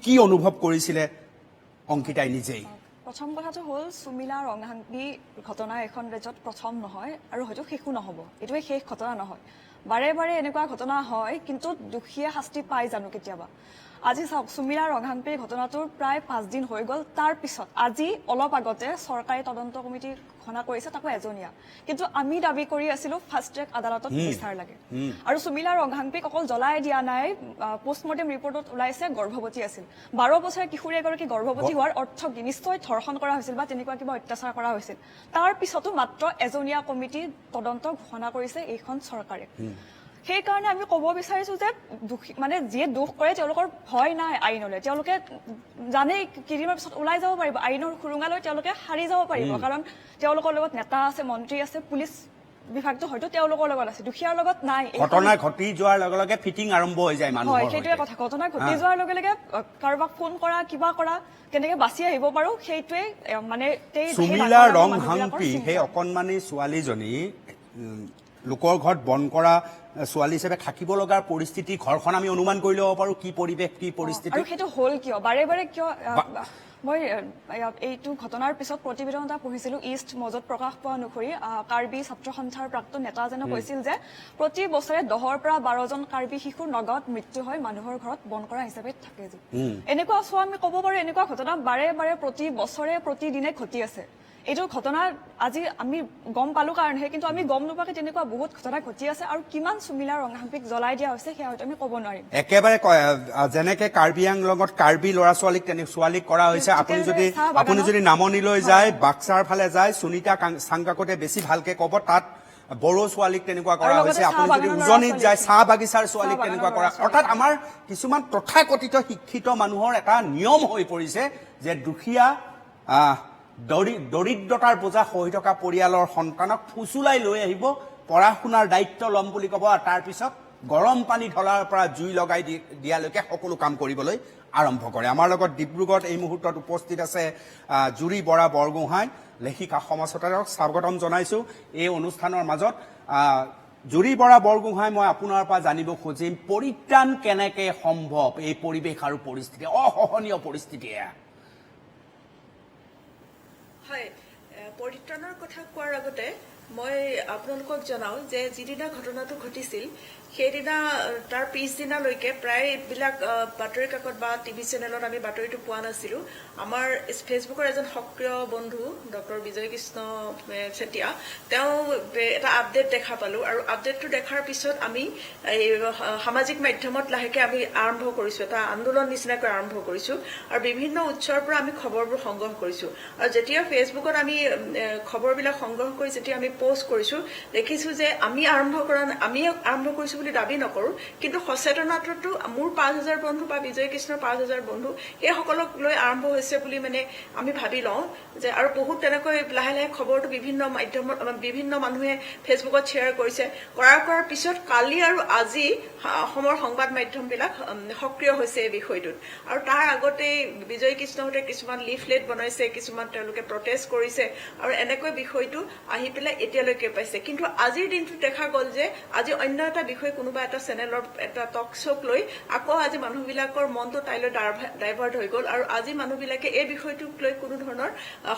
কি অনুভৱ কৰিছিলে অংকিতাই নিজেই? প্ৰথম কথাটো হ'ল, সুমিলা ৰংহাংপি ঘটনা এখন ৰাজ্যত প্ৰথম নহয় আৰু হয়তো শেষো নহ'ব। এইটোৱে শেষ ঘটনা নহয়, বাৰে এনেকুৱা ঘটনা হয়, কিন্তু দুখীয়ে শাস্তি পায় জানো কেতিয়াবা? আজি চাওক, সুমিলা ৰংহাংপিৰ ঘটনাটোৰ প্ৰায় 5 দিন হৈ গ'ল। তাৰ পিছত আজি অলপ আগতে চৰকাৰী তদন্ত কমিটি ঘোষণা কৰিছে, তাকো এজনীয়া। কিন্তু আমি দাবী কৰি আছিলো ফাষ্ট ট্ৰেক আদালতত বিচাৰ লাগে। আৰু সুমিলা ৰংহাংপিক অকল জ্বলাই দিয়া নাই, পোষ্টমৰ্টেম ৰিপৰ্টত ওলাইছে গৰ্ভৱতী আছিল। 12 বছৰীয়া কিশোৰী এগৰাকী গৰ্ভৱতী হোৱাৰ অৰ্থ কি? নিশ্চয় ধৰ্ষণ কৰা হৈছিল বা তেনেকুৱা কিবা অত্যাচাৰ কৰা হৈছিল। তাৰ পিছতো মাত্ৰ এজনীয়া কমিটি তদন্ত ঘোষণা কৰিছে এইখন চৰকাৰে। সেইকাৰণে আমি ক'ব বিচাৰিছো যে যিয়ে দুখ কৰে তেওঁলোকৰ ভয় নাই আইনলৈ। তেওঁলোকে জানে কেইদিনমানৰ পিছত ওলাই যাব পাৰিব, আইনৰ সুৰুঙালৈ তেওঁলোকে সাৰি যাব পাৰিব, কাৰণ তেওঁলোকৰ লগত নেতা আছে, মন্ত্ৰী আছে, পুলিচ বিভাগটো হয়তো তেওঁলোকৰ লগত আছে, দুখীয়াৰ লগত নাই। ঘটনা ঘটি যোৱাৰ লগে লগে ফিটিং আৰম্ভ হৈ যায় মানুহৰ। হয়, সেইটোৱে কথা। ঘটনা ঘটি যোৱাৰ লগে লগে কাৰোবাক ফোন কৰা, কিবা কৰা, কেনেকে বাচি আহিব পাৰো, সেইটোৱে সুমিলা ৰংহাংপি সেই অকণমানি ছোৱালীজনী লোকৰ ঘৰত বন কৰা ছোৱালী হিচাপে থাকিব লগাৰ পৰিস্থিতি, ঘৰখন আমি অনুমান কৰি ল'ব পাৰো কি পৰিৱেশ, কি পৰিস্থিতি। আৰু সেইটো হ'ল কিয়? বাৰে কিয়? মই এইটো ঘটনাৰ পিছত প্ৰতিবেদন এটা পঢ়িছিলো, ইষ্ট মজত প্ৰকাশ পোৱা অনুসৰি কাৰ্বি ছাত্ৰ সন্থাৰ প্ৰাক্তন নেতাজনে কৈছিল যে প্ৰতি বছৰে 10ৰ পৰা 12জন কাৰ্বি শিশুৰ নগাঁৱত মৃত্যু হয় মানুহৰ ঘৰত বন কৰা হিচাপে থাকে। এনেকুৱা চোৱা আমি ক'ব পাৰো, এনেকুৱা ঘটনা বাৰে প্ৰতি বছৰে প্ৰতিদিনে ঘটি আছে। এইটো ঘটনা আজি আমি গম পালো কাৰণেহে, কিন্তু আমি গম নোপোৱাকৈ তেনেকুৱা বহুত ঘটনা ঘটি আছে। আৰু কিমান সুমিলা ৰংহাংপিক জ্বলাই দিয়া হৈছে সেয়া হয়তো আমি ক'ব নোৱাৰিম। একেবাৰে যেনেকে কাৰ্বি আংলঙত কাৰ্বি ল'ৰা ছোৱালীক কৰা হৈছে, আপুনি যদি নামনিলৈ যায়, বাক্সাৰ ফালে যায়, সুনীতা চাংকাকতে বেছি ভালকে ক'ব, তাত বড়ো ছোৱালীক তেনেকুৱা কৰা আৰু লগতে হৈছে, আপুনি চাহ যদি বাগানৰ উজনিত ল'ৰা যায় ছোৱালীক চাহ বাগিচাৰ ছোৱালীক চাহ তেনেকুৱা বাগানৰ কৰা। ল'ৰা ছোৱালীক। অৰ্থাৎ আমাৰ কিছুমান তথাকথিত শিক্ষিত মানুহৰ এটা নিয়ম হৈ পৰিছে যে দুখীয়া দৰিদ্ৰতাৰ বোজা সহি থকা পৰিয়ালৰ সন্তানক ফুচুলাই লৈ আহিব, পঢ়া শুনাৰ দায়িত্ব ল'ম বুলি ক'ব, আৰু তাৰপিছত গৰম পানী ঢলাৰ পৰা জুই লগাই দিয়ালৈকে সকলো কাম কৰিবলৈ আৰম্ভ কৰে। আমাৰ লগত ডিব্ৰুগড়ত এই মুহূৰ্তত উপস্থিত আছে জুৰি বৰা বৰগোহাঁই, লেখিকা সমাজতাৰক স্বাগতম জনাইছো এই অনুষ্ঠানৰ মাজত। জুৰি বৰা বৰগোহাঁই, মই আপোনাৰ পৰা জানিব খুজিম পৰিত্ৰাণ কেনেকে সম্ভৱ এই পৰিৱেশ আৰু পৰিস্থিতি, অসহনীয় পৰিস্থিতি? হয়, পৰিত্ৰাণৰ কথা কোৱাৰ আগতে মই আপোনালোকক জনাওঁ যে যিদিনা ঘটনাটো ঘটিছিল সেইদিনা তাৰ পিছদিনালৈকে প্ৰায় এইবিলাক বাতৰি কাকত বা টিভি চেনেলত আমি বাতৰিটো পোৱা নাছিলোঁ। আমাৰ ফেচবুকৰ এজন সক্ৰিয় বন্ধু ডক্টৰ বিজয় কৃষ্ণ চেতিয়া, তেওঁ এটা আপডেট দেখা পালোঁ, আৰু আপডেটটো দেখাৰ পিছত আমি এই সামাজিক মাধ্যমত লাহেকৈ আমি আৰম্ভ কৰিছোঁ, এটা আন্দোলন নিচিনাকৈ আৰম্ভ কৰিছোঁ, আৰু বিভিন্ন উৎসৰ পৰা আমি খবৰবোৰ সংগ্ৰহ কৰিছোঁ। আৰু যেতিয়া ফেচবুকত আমি খবৰবিলাক সংগ্ৰহ কৰি যেতিয়া আমি পোষ্ট কৰিছোঁ, দেখিছোঁ যে আমি আৰম্ভ কৰিছোঁ বুলি দাবী নকৰোঁ, কিন্তু সচেতনতাটো মোৰ 5,000 বন্ধু বা বিজয় কৃষ্ণৰ 5,000 বন্ধু সেইসকলক লৈ আৰম্ভ হৈছে বুলি মানে আমি ভাবি লওঁ যে, আৰু বহুত তেনেকৈ লাহে লাহে খবৰটো বিভিন্ন মানুহে ফেচবুকত শ্বেয়াৰ কৰিছে। কৰাৰ পিছত কালি আৰু আজি অসমৰ সংবাদ মাধ্যমবিলাক সক্ৰিয় হৈছে এই বিষয়টোত, আৰু তাৰ আগতেই বিজয় কৃষ্ণহঁতে কিছুমান লিফলেট বনাইছে, কিছুমান তেওঁলোকে প্ৰটেষ্ট কৰিছে, আৰু এনেকৈ বিষয়টো আহি পেলাই এতিয়ালৈকে পাইছে। কিন্তু আজিৰ দিনটোত দেখা গ'ল যে আজি অন্য এটা বিষয় কোনোবা এটা চেনেলৰ এটা টক শ্ব'ক লৈ আকৌ আজি মানুহবিলাকৰ মনটো তাইলৈ ডাইভাৰ্ট হৈ গ'ল, আৰু আজি মানুহবিলাকে এই বিষয়টোক লৈ কোনো ধৰণৰ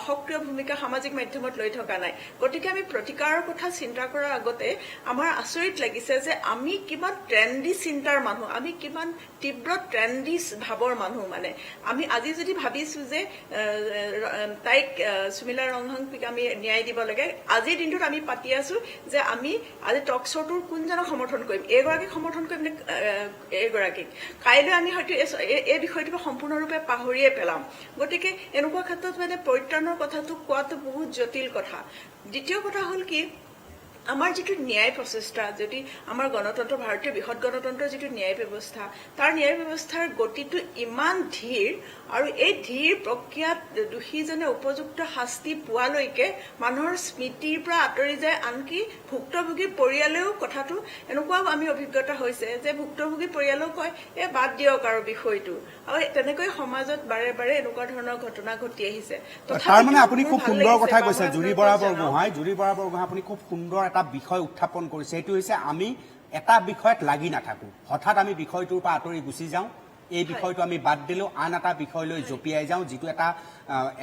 সক্ৰিয় ভূমিকা সামাজিক মাধ্যমত লৈ থকা নাই। গতিকে আমি প্ৰতিকাৰৰ কথা চিন্তা কৰাৰ আগতে আমাৰ আচৰিত লাগিছে যে আমি কিমান ট্ৰেণ্ডি চিন্তাৰ মানুহ, আমি কিমান তীব্ৰ ট্ৰেণ্ডি ভাৱৰ মানুহ। মানে আমি আজি যদি ভাবিছোঁ যে তাইক সুমিলা ৰংহাংপিক আমি ন্যায় দিব লাগে, আজিৰ দিনটোত আমি পাতি আছোঁ যে আমি আজি টক শ্ব'টোৰ কোনজনক সমৰ্থন কৰিম, এইগৰাকীক সমৰ্থন কৰিম নে এইগৰাকীক। কাইলৈ আমি হয়তো এই বিষয়টো সম্পূৰ্ণৰূপে পাহৰিয়ে পেলাম। গতিকে এনেকুৱা ক্ষেত্ৰত মানে পৰিত্ৰাণৰ কথাটো কোৱাটো বহুত জটিল কথা। দ্বিতীয় কথা হ'ল কি, আমাৰ যিটো ন্যায় প্ৰচেষ্টা, যদি আমাৰ গণতন্ত্ৰ, ভাৰতীয় বৃহৎ গণতন্ত্ৰৰ যিটো ন্যায় ব্যৱস্থা, তাৰ ন্যায় ব্যৱস্থাৰ গতিটো ইমান ধীৰ, আৰু এই ধীৰ প্ৰক্ৰিয়াত দোষীজনে উপযুক্ত শাস্তি পোৱালৈকে মানুহৰ স্মৃতিৰ পৰা আঁতৰি যায়। আনকি ভুক্তভোগী পৰিয়ালেও কথাটো এনেকুৱাও আমি অভিজ্ঞতা হৈছে যে ভুক্তভোগী পৰিয়ালেও কয় বাদ দিয়ক আৰু বিষয়টো, আৰু তেনেকৈ সমাজত বাৰে বাৰে এনেকুৱা ধৰণৰ ঘটনা ঘটি আহিছে। তাৰমানে আপুনি খুব সুন্দৰ কথা কৈছে জুৰি বৰা বৰগোহাঁই, আপুনি খুব সুন্দৰ এটা বিষয় উত্থাপন কৰিছে। সেইটো হৈছে আমি এটা বিষয়ত লাগি নাথাকো, হঠাৎ আমি বিষয়টোৰ পৰা আঁতৰি গুচি যাওঁ, এই বিষয়টো আমি বাদ দিলোঁ, আন এটা বিষয়লৈ জঁপিয়াই যাওঁ, যিটো এটা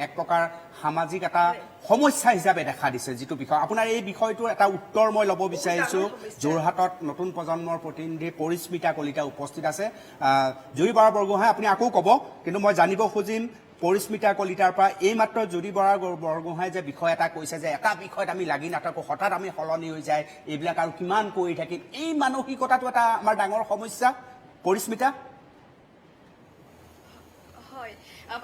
এক প্ৰকাৰ সামাজিক এটা সমস্যা হিচাপে দেখা দিছে। যিটো বিষয় আপোনাৰ এই বিষয়টোৰ এটা উত্তৰ মই ল'ব বিচাৰিছোঁ। যোৰহাটত নতুন প্ৰজন্মৰ প্ৰতিনিধি পৰিস্মিতা কলিতা উপস্থিত আছে। জুৰি বৰা বৰগোহাঁই আপুনি আকৌ ক'ব, কিন্তু মই জানিব খুজিম পৰিস্মিতা কলিতাৰ পৰা এইমাত্ৰ জুৰি বৰা বৰগোহাঁই যে বিষয় এটা কৈছে যে এটা বিষয়ত আমি লাগি নাথাকো, হঠাৎ আমি সলনি হৈ যায়, এইবিলাক আৰু কিমান কৰি থাকিম, এই মানসিকতাটো এটা আমাৰ ডাঙৰ সমস্যা। পৰিস্মিতা?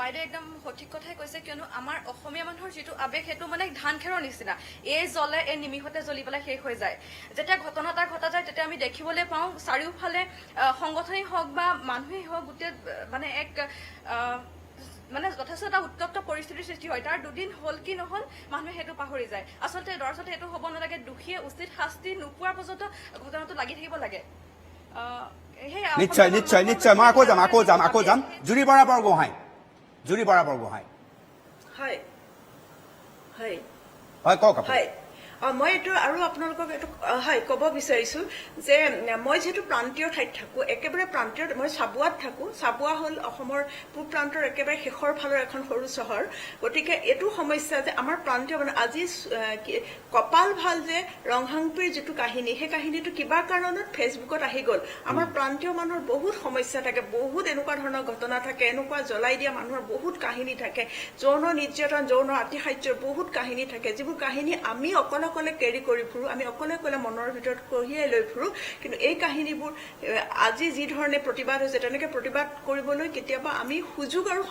বাইদেউ একদম সঠিক কথাই কৈছে, কিয়নো আমাৰ অসমীয়া মানুহৰ যিটো আৱেগ সেইটো মানে ধান খেৰৰ নিচিনা, এই জ্বলে এই নিমিষতে জ্বলি পেলাই শেষ হৈ যায়। যেতিয়া ঘটনা এটা ঘটা যায় তেতিয়া আমি দেখিবলৈ পাওঁ চাৰিওফালে সংগঠনেই হওক বা মানুহেই হওক গোটেই মানে এক মানে যথেষ্ট এটা উত্তপ্ত পৰিস্থিতিৰ সৃষ্টি হয়। তাৰ দুদিন হ'ল কি নহ'ল মানুহে সেইটো পাহৰি যায়। আচলতে দৰাচলতে এইটো হ'ব নালাগে, দোষীয়ে উচিত শাস্তি নোপোৱাৰ পৰ্যন্ত ঘটনাটো লাগি থাকিব লাগে। নিশ্চয় নিশ্চয় নিশ্চয়, মই আকৌ যাম জুৰি বৰা বৰগোহাঁই। হয় হয় হয়, কওক। হয়, মই এইটো আৰু আপোনালোকক এইটো হয় ক'ব বিচাৰিছোঁ যে মই যিহেতু প্ৰান্তীয় ঠাইত থাকোঁ, একেবাৰে প্ৰান্তীয়, মই চাবুৱাত থাকোঁ। চাবুৱা হ'ল অসমৰ পূব প্ৰান্তৰ একেবাৰে শেষৰ ফালৰ এখন সৰু চহৰ। গতিকে এইটো সমস্যা যে আমাৰ প্ৰান্তীয় মানে আজি কপাল ভাল যে ৰংহাংপিৰ যিটো কাহিনী, সেই কাহিনীটো কিবা কাৰণত ফেচবুকত আহি গ'ল। আমাৰ প্ৰান্তীয় মানুহৰ বহুত সমস্যা থাকে, বহুত এনেকুৱা ধৰণৰ ঘটনা থাকে, এনেকুৱা জ্বলাই দিয়া মানুহৰ বহুত কাহিনী থাকে, যৌন নিৰ্যাতন, যৌন আতিশায্যৰ বহুত কাহিনী থাকে, যিবোৰ কাহিনী আমি অকলে অকলে কেৰি কৰি ফুৰো, আমি অকলে অকলে মনৰ ভিতৰত কঢ়িয়াই লৈ ফুৰো। কিন্তু এই কাহিনীবোৰ আজি যি ধৰণে প্ৰতিবাদ হৈছে তেনেকে প্ৰতিবাদ কৰিবলৈ কেতিয়াবা আমি সুযোগ আৰু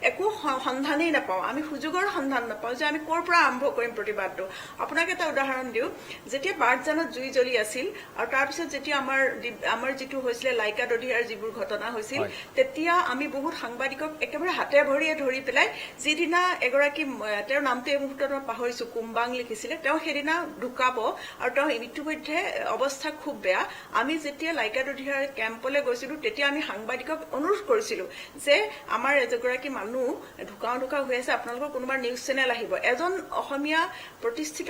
একো সন্ধানেই নাপাওঁ, আমি সুযোগৰ সন্ধান নাপাওঁ যে আমি ক'ৰ পৰা আৰম্ভ কৰিম প্ৰতিবাদটো। আপোনাক এটা উদাহৰণ দিওঁ, যেতিয়া বাৰজানত জুই জ্বলি আছিল আৰু তাৰপিছত যেতিয়া আমাৰ যিটো হৈছিলে লাইকা দধিয়াৰ যিবোৰ ঘটনা হৈছিল, তেতিয়া আমি বহুত সাংবাদিকক একেবাৰে হাতে ভৰিয়ে ধৰি পেলাই, যিদিনা এগৰাকী তেওঁৰ নামটো এই মুহূৰ্তত মই পাহৰিছো, কুম্বাং লিখিছিলে, তেওঁ সেইদিনা ঢুকাব আৰু তেওঁ ইতিমধ্যে অৱস্থা খুব বেয়া। আমি যেতিয়া লাইকা দধিয়াৰ কেম্পলৈ গৈছিলো তেতিয়া আমি সাংবাদিকক অনুৰোধ কৰিছিলো যে আমাৰ এগৰাকী মানুহ ঢুকাও হৈ আছে, আপোনালোকৰ কোনোবা নিউজ চেনেল আহিব। এজন অসমীয়া প্ৰতিষ্ঠিত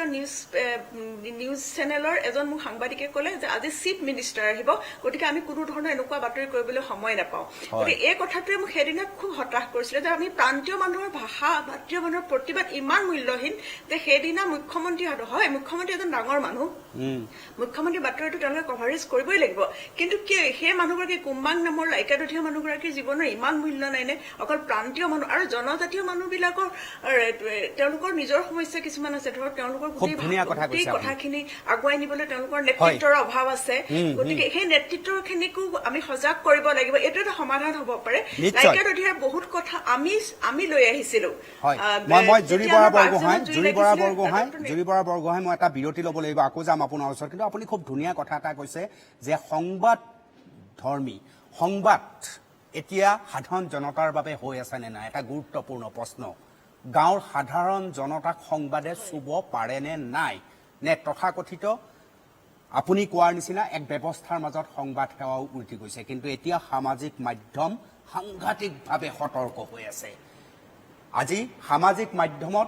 নিউজ চেনেলৰ এজন মোক সাংবাদিকে ক'লে যে আজি চিফ মিনিষ্টাৰ আহিব, গতিকে আমি কোনো ধৰণৰ এনেকুৱা বাতৰি কৰিবলৈ সময় নাপাওঁ। গতিকে এই কথাটোৱে মোক সেইদিনা খুব হতাশ কৰিছিলে যে আমি প্ৰান্তীয় মানুহৰ ভাষা, প্ৰান্তীয় মানুহৰ প্ৰতিবাদ ইমান মূল্যহীন যে সেইদিনা মুখ্যমন্ত্ৰী হয়, মুখ্যমন্ত্ৰী এজন ডাঙৰ মানুহ, মুখ্যমন্ত্ৰী বাতৰিটো তেওঁলোকে কভাৰেজ কৰিবই লাগিব, কিন্তু সেই মানুহগৰাকী কুম্বাং নামৰ লাইকা দধিয়া মানুহগৰাকীৰ জীৱনৰ ইমান মূল্য নাই নে? অকল প্ৰান্তীয় মানুহ আৰু জনজাতীয় মানুহবিলাকৰ তেওঁলোকৰ নিজৰ সমস্যা কিছুমান আছে, ধৰক তেওঁলোকৰ গোটেই কথাখিনি আগুৱাই নিবলৈ তেওঁলোকৰ নেতৃত্বৰ অভাৱ আছে। গতিকে সেই নেতৃত্বৰ খিনিকো আমি সজাগ কৰিব লাগিব, এইটো এটা সমাধান হ'ব পাৰে। লাইকা দধিয়াৰ বহুত কথা আমি লৈ আহিছিলো। মই জুৰি বৰা বৰগোহাঁই মই এটা বিৰতি ল'ব লাগিব, আকৌ যাম আপোনাৰ ওচৰত। কিন্তু আপুনি খুব ধুনীয়া কথা এটা কৈছে যে সংবাদ এতিয়া সাধাৰণ জনতাৰ বাবে হৈ আছে নে নাই, এটা গুৰুত্বপূৰ্ণ প্ৰশ্ন। গাঁৱৰ সাধাৰণ জনতাক সংবাদে চুব পাৰে নে নাই, নে তথাকথিত আপুনি কোৱাৰ নিচিনা এক ব্যৱস্থাৰ মাজত সংবাদ সেৱাও উঠি গৈছে। কিন্তু এতিয়া সামাজিক মাধ্যম সাংঘাতিকভাৱে সতৰ্ক হৈ আছে। আজি সামাজিক মাধ্যমত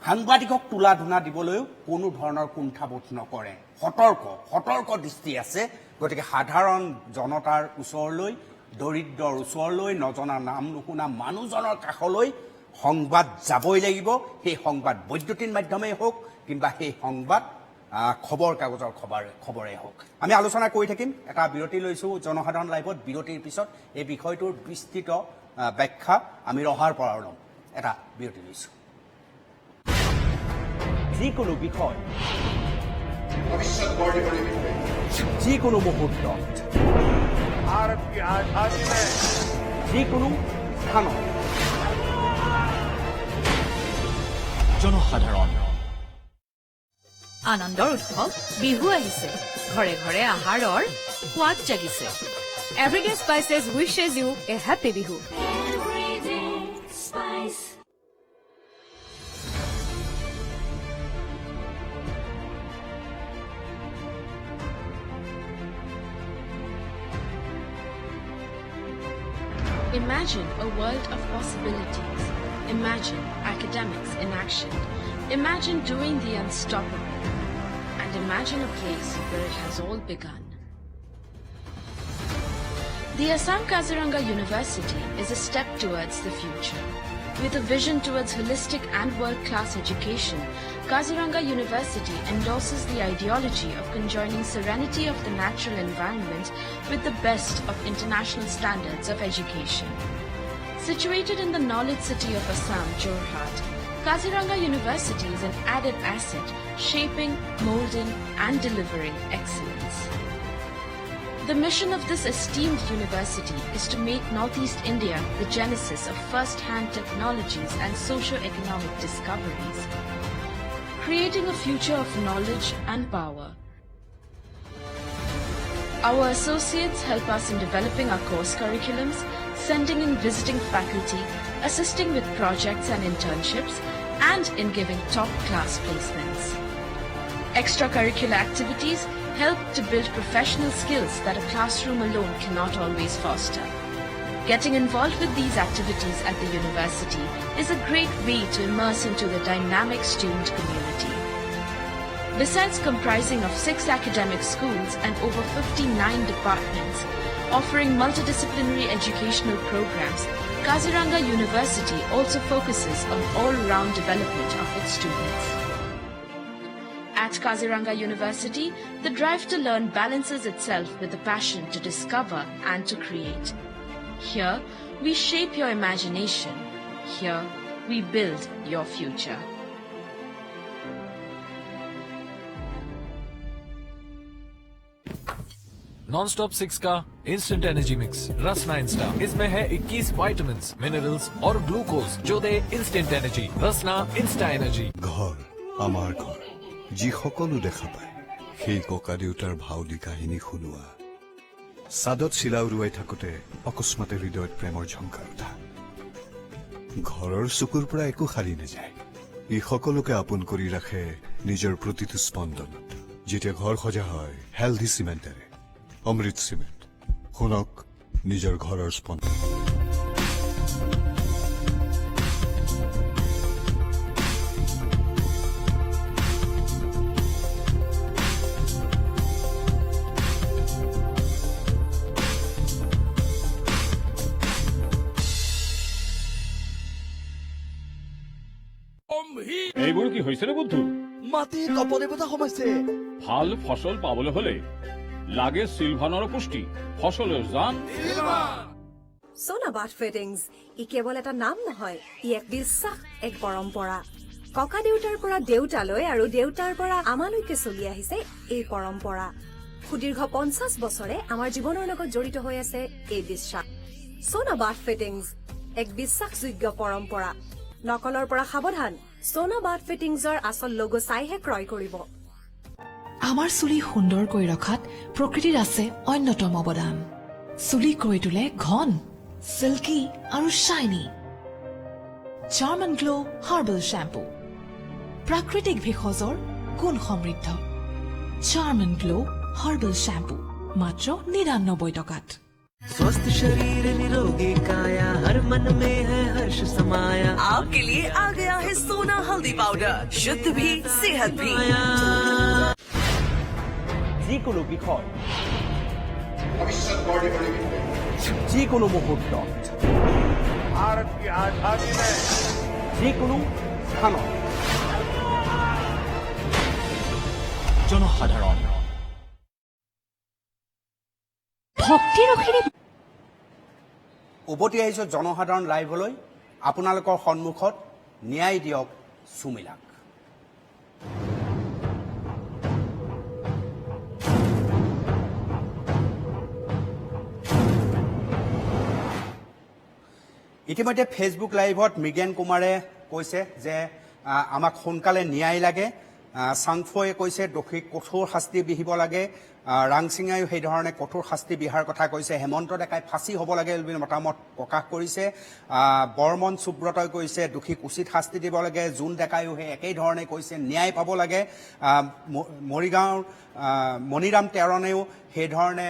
সাংবাদিকক তোলা ধুনা দিবলৈও কোনো ধৰণৰ কুণ্ঠাবোধ নকৰে, সতৰ্ক দৃষ্টি আছে। গতিকে সাধাৰণ জনতাৰ ওচৰলৈ, দৰিদ্ৰৰ ওচৰলৈ, নজনা নাম নুশুনা মানুহজনৰ কাষলৈ সংবাদ যাবই লাগিব। সেই সংবাদ বৈদ্যুতিন মাধ্যমেই হওক কিংবা সেই সংবাদ খবৰ কাগজৰ খবৰেই হওক। আমি আলোচনা কৰি থাকিম। এটা বিৰতি লৈছো জনসাধাৰণ লাইভত। বিৰতিৰ পিছত এই বিষয়টোৰ বিস্তৃত ব্যাখ্যা আমি ৰহাৰ পৰা ল'ম। এটা বিৰতি লৈছো। যিকোনো বিষয়, যিকোনো মুহূৰ্তত, যিকোনো স্থানত জনসাধাৰণ আনন্দৰ উৎসৱ বিহু আহিছে, ঘৰে ঘৰে আহাৰৰ সোৱাদ জাগিছে। Everyday spices wishes you a happy Bihu. Imagine a world of possibilities. Imagine academics in action. Imagine doing the unstoppable. And imagine a place where it has all begun. The Assam Kaziranga University is a step towards the future. With a vision towards holistic and world-class education, Kaziranga University endorses the ideology of conjoining serenity of the natural environment with the best of international standards of education. Situated in the knowledge city of Assam, Jorhat, Kaziranga University is an added asset, shaping, molding, and delivering excellence. The mission of this esteemed university is to make Northeast India the genesis of first-hand technologies and socio-economic discoveries, creating a future of knowledge and power. Our associates help us in developing our course curriculums, sending in visiting faculty, assisting with projects and internships, and in giving top-class placements. Extracurricular activities help to build professional skills that a classroom alone cannot always foster. Getting involved with these activities at the university is a great way to immerse into the dynamic student community. Besides comprising of 6 academic schools and over 59 departments, offering multidisciplinary educational programs, Kaziranga University also focuses on all-round development of its students. At Kaziranga University, the drive to learn balances itself with the passion to discover and to create. Here, we shape your imagination. Here, we build your future. Non stop 6 का instant energy mix Rasna insta. इसमें है 21 vitamins, minerals और glucose जो दे instant energy. Rasna insta energy. ঘৰ আমাৰ ঘৰ যি সকলো দেখা পায় সেই ককা দেউতাৰ ভাও দি কাহিনী শুনোৱা চাদত চিলা উৰুৱাই থাকোঁতে অকস্মাতে হৃদয়ত প্ৰেমৰ ঝংকাৰ উঠা ঘৰৰ চকুৰ পৰা একো সাৰি নাযায় ই সকলোকে আপোন কৰি ৰাখে নিজৰ প্ৰতিটো স্পন্দনত যেতিয়া ঘৰ সজা হয় হেলদি চিমেণ্টেৰে অমৃত চিমেণ্ট শুনক নিজৰ ঘৰৰ স্পন্দন এইবোৰ কি হৈছে ৰে বুদ্ধু? মাটিত অপদেৱতা সোমাইছে। ভাল ফসল পাবলৈ হলে লাগে সিলভানৰ পুষ্টি ফসলেৰ জান। সোনাবাট ফিটিংছ ই কেৱল এটা নাম নহয়, ই এক বিশ্বাস, এক পৰম্পৰা। ককা দেউতাৰ পৰা দেউতালৈ আৰু দেউতাৰ পৰা আমালৈকে চলি আহিছে এই পৰম্পৰা। সুদীৰ্ঘ 50 বছৰে আমাৰ জীৱনৰ লগত জড়িত হৈ আছে এই বিশ্বাস। সোনাবাট ফিটিংছ এক বিশ্বাসযোগ্য পৰম্পৰা। নকলৰ পৰা সাৱধান। সোনাবাট ফিটিংছৰ আচল লোগো চাইহে ক্ৰয় কৰিব। আমাৰ চুলি সুন্দৰ কৰি ৰখাত প্ৰকৃতিৰ আছে অন্যতম অৱদান। চুলি কৰি তোলে ঘন, সিল্কি আৰু শ্বাইনি। চাৰ্ম এণ্ড গ্লো হাৰ্বেল শ্বেম্পু প্ৰাকৃতিক ভেষজৰ গুণ সমৃদ্ধ। চাৰ্ম এণ্ড গ্লো হাৰ্বেল শ্বেম্পু মাত্ৰ 99 টকাত। स्वस्थ शरीर निरोगी काया हर मन में है हर्ष समाया। आपके लिए आ गया है सोना हल्दी पाउडर, शुद्ध भी सेहत भी। যিকোনো বিষয় যিকোনো মুহূৰ্তত যিকোনো স্থানত জনসাধাৰণ উভতি আহিছোঁ জনসাধাৰণ লাইভলৈ। আপোনালোকৰ সন্মুখত ন্যায় দিয়ক সুমিলাক। ইতিমধ্যে ফেচবুক লাইভত মৃগেন কুমাৰে কৈছে যে আমাক সোনকালে ন্যায় লাগে। চাংফয়ে কৈছে দোষীক কঠোৰ শাস্তি বিহিব লাগে। ৰাংচিঙায়ো সেইধৰণে কঠোৰ শাস্তি বিহাৰ কথা কৈছে। হেমন্ত ডেকাই ফাঁচি হ'ব লাগে বুলি মতামত প্ৰকাশ কৰিছে। বৰ্মন সুব্ৰতই কৈছে দোষীক উচিত শাস্তি দিব লাগে। জোন ডেকায়ো সেই একেই ধৰণে কৈছে ন্যায় পাব লাগে। মৰিগাঁৱৰ মণিৰাম তেৰণেও সেইধৰণে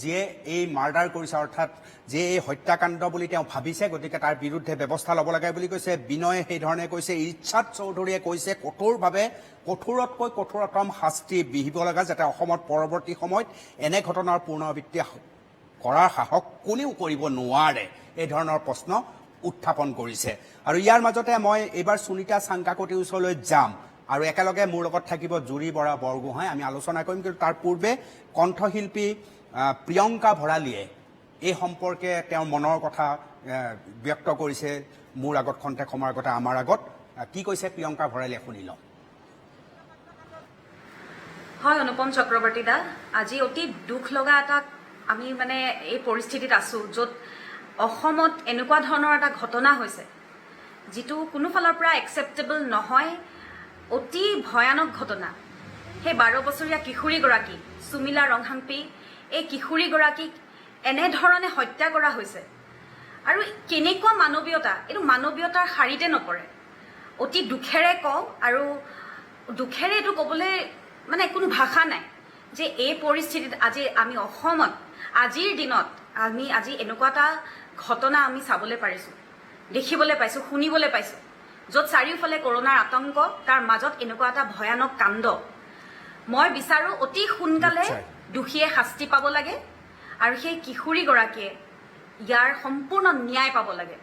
যিয়ে এই মাৰ্ডাৰ কৰিছে অৰ্থাৎ যিয়ে এই হত্যাকাণ্ড বুলি তেওঁ ভাবিছে, গতিকে তাৰ বিৰুদ্ধে ব্যৱস্থা ল'ব লাগে বুলি কৈছে। বিনয়ে সেইধৰণে কৈছে। ইৰ্ছাদ চৌধুৰীয়ে কৈছে কঠোৰভাৱে কঠোৰতকৈ কঠোৰতম শাস্তি বিহিব লাগে, যাতে অসমত পৰৱৰ্তী সময়ত এনে ঘটনাৰ পুনৰাবৃত্তি কৰাৰ সাহস কোনেও কৰিব নোৱাৰে, এই ধৰণৰ প্ৰশ্ন উত্থাপন কৰিছে। আৰু ইয়াৰ মাজতে মই এইবাৰ সুনীতা চাংকাকতিৰ ওচৰলৈ যাম আৰু একেলগে মোৰ লগত থাকিব জুৰি বৰা বৰগোহাঁই। আমি আলোচনা কৰিম, কিন্তু তাৰ পূৰ্বে কণ্ঠশিল্পী প্ৰিয়ংকা ভৰালীয়ে এই সম্পৰ্কে তেওঁৰ মনৰ কথা ব্যক্ত কৰিছে মোৰ আগত, খন্তেক সময়ৰ আগতে আমাৰ আগত। কি কৈছে প্ৰিয়ংকা ভৰালীয়ে শুনি লওঁ। হয় অনুপম চক্ৰৱৰ্তী দা, আজি অতি দুখ লগা এটা আমি মানে এই পৰিস্থিতিত আছো য'ত অসমত এনেকুৱা ধৰণৰ এটা ঘটনা হৈছে যিটো কোনো ফালৰ পৰা একচেপ্টেবল নহয়। অতি ভয়ানক ঘটনা। সেই 12 বছৰীয়া কিশোৰীগৰাকী সুমিলা ৰংহাংপি, এই কিশোৰীগৰাকীক এনেধৰণে হত্যা কৰা হৈছে। আৰু কেনেকুৱা মানৱীয়তা, এইটো মানৱীয়তাৰ শাৰীতে নপৰে। অতি দুখেৰে কওঁ আৰু দুখেৰে এইটো ক'বলৈ মানে কোনো ভাষা নাই যে এই পৰিস্থিতিত আজি আমি অসমত আজিৰ দিনত আমি আজি এনেকুৱা এটা ঘটনা আমি চাবলৈ পাৰিছোঁ, দেখিবলৈ পাইছোঁ, শুনিবলৈ পাইছোঁ, য'ত চাৰিওফালে কৰোণাৰ আতংক, তাৰ মাজত এনেকুৱা এটা ভয়ানক কাণ্ড। মই বিচাৰোঁ অতি সোনকালে দোষীয়ে শাস্তি পাব লাগে আৰু সেই কিশোৰীগৰাকীয়ে ইয়াৰ সম্পূৰ্ণ ন্যায় পাব লাগে।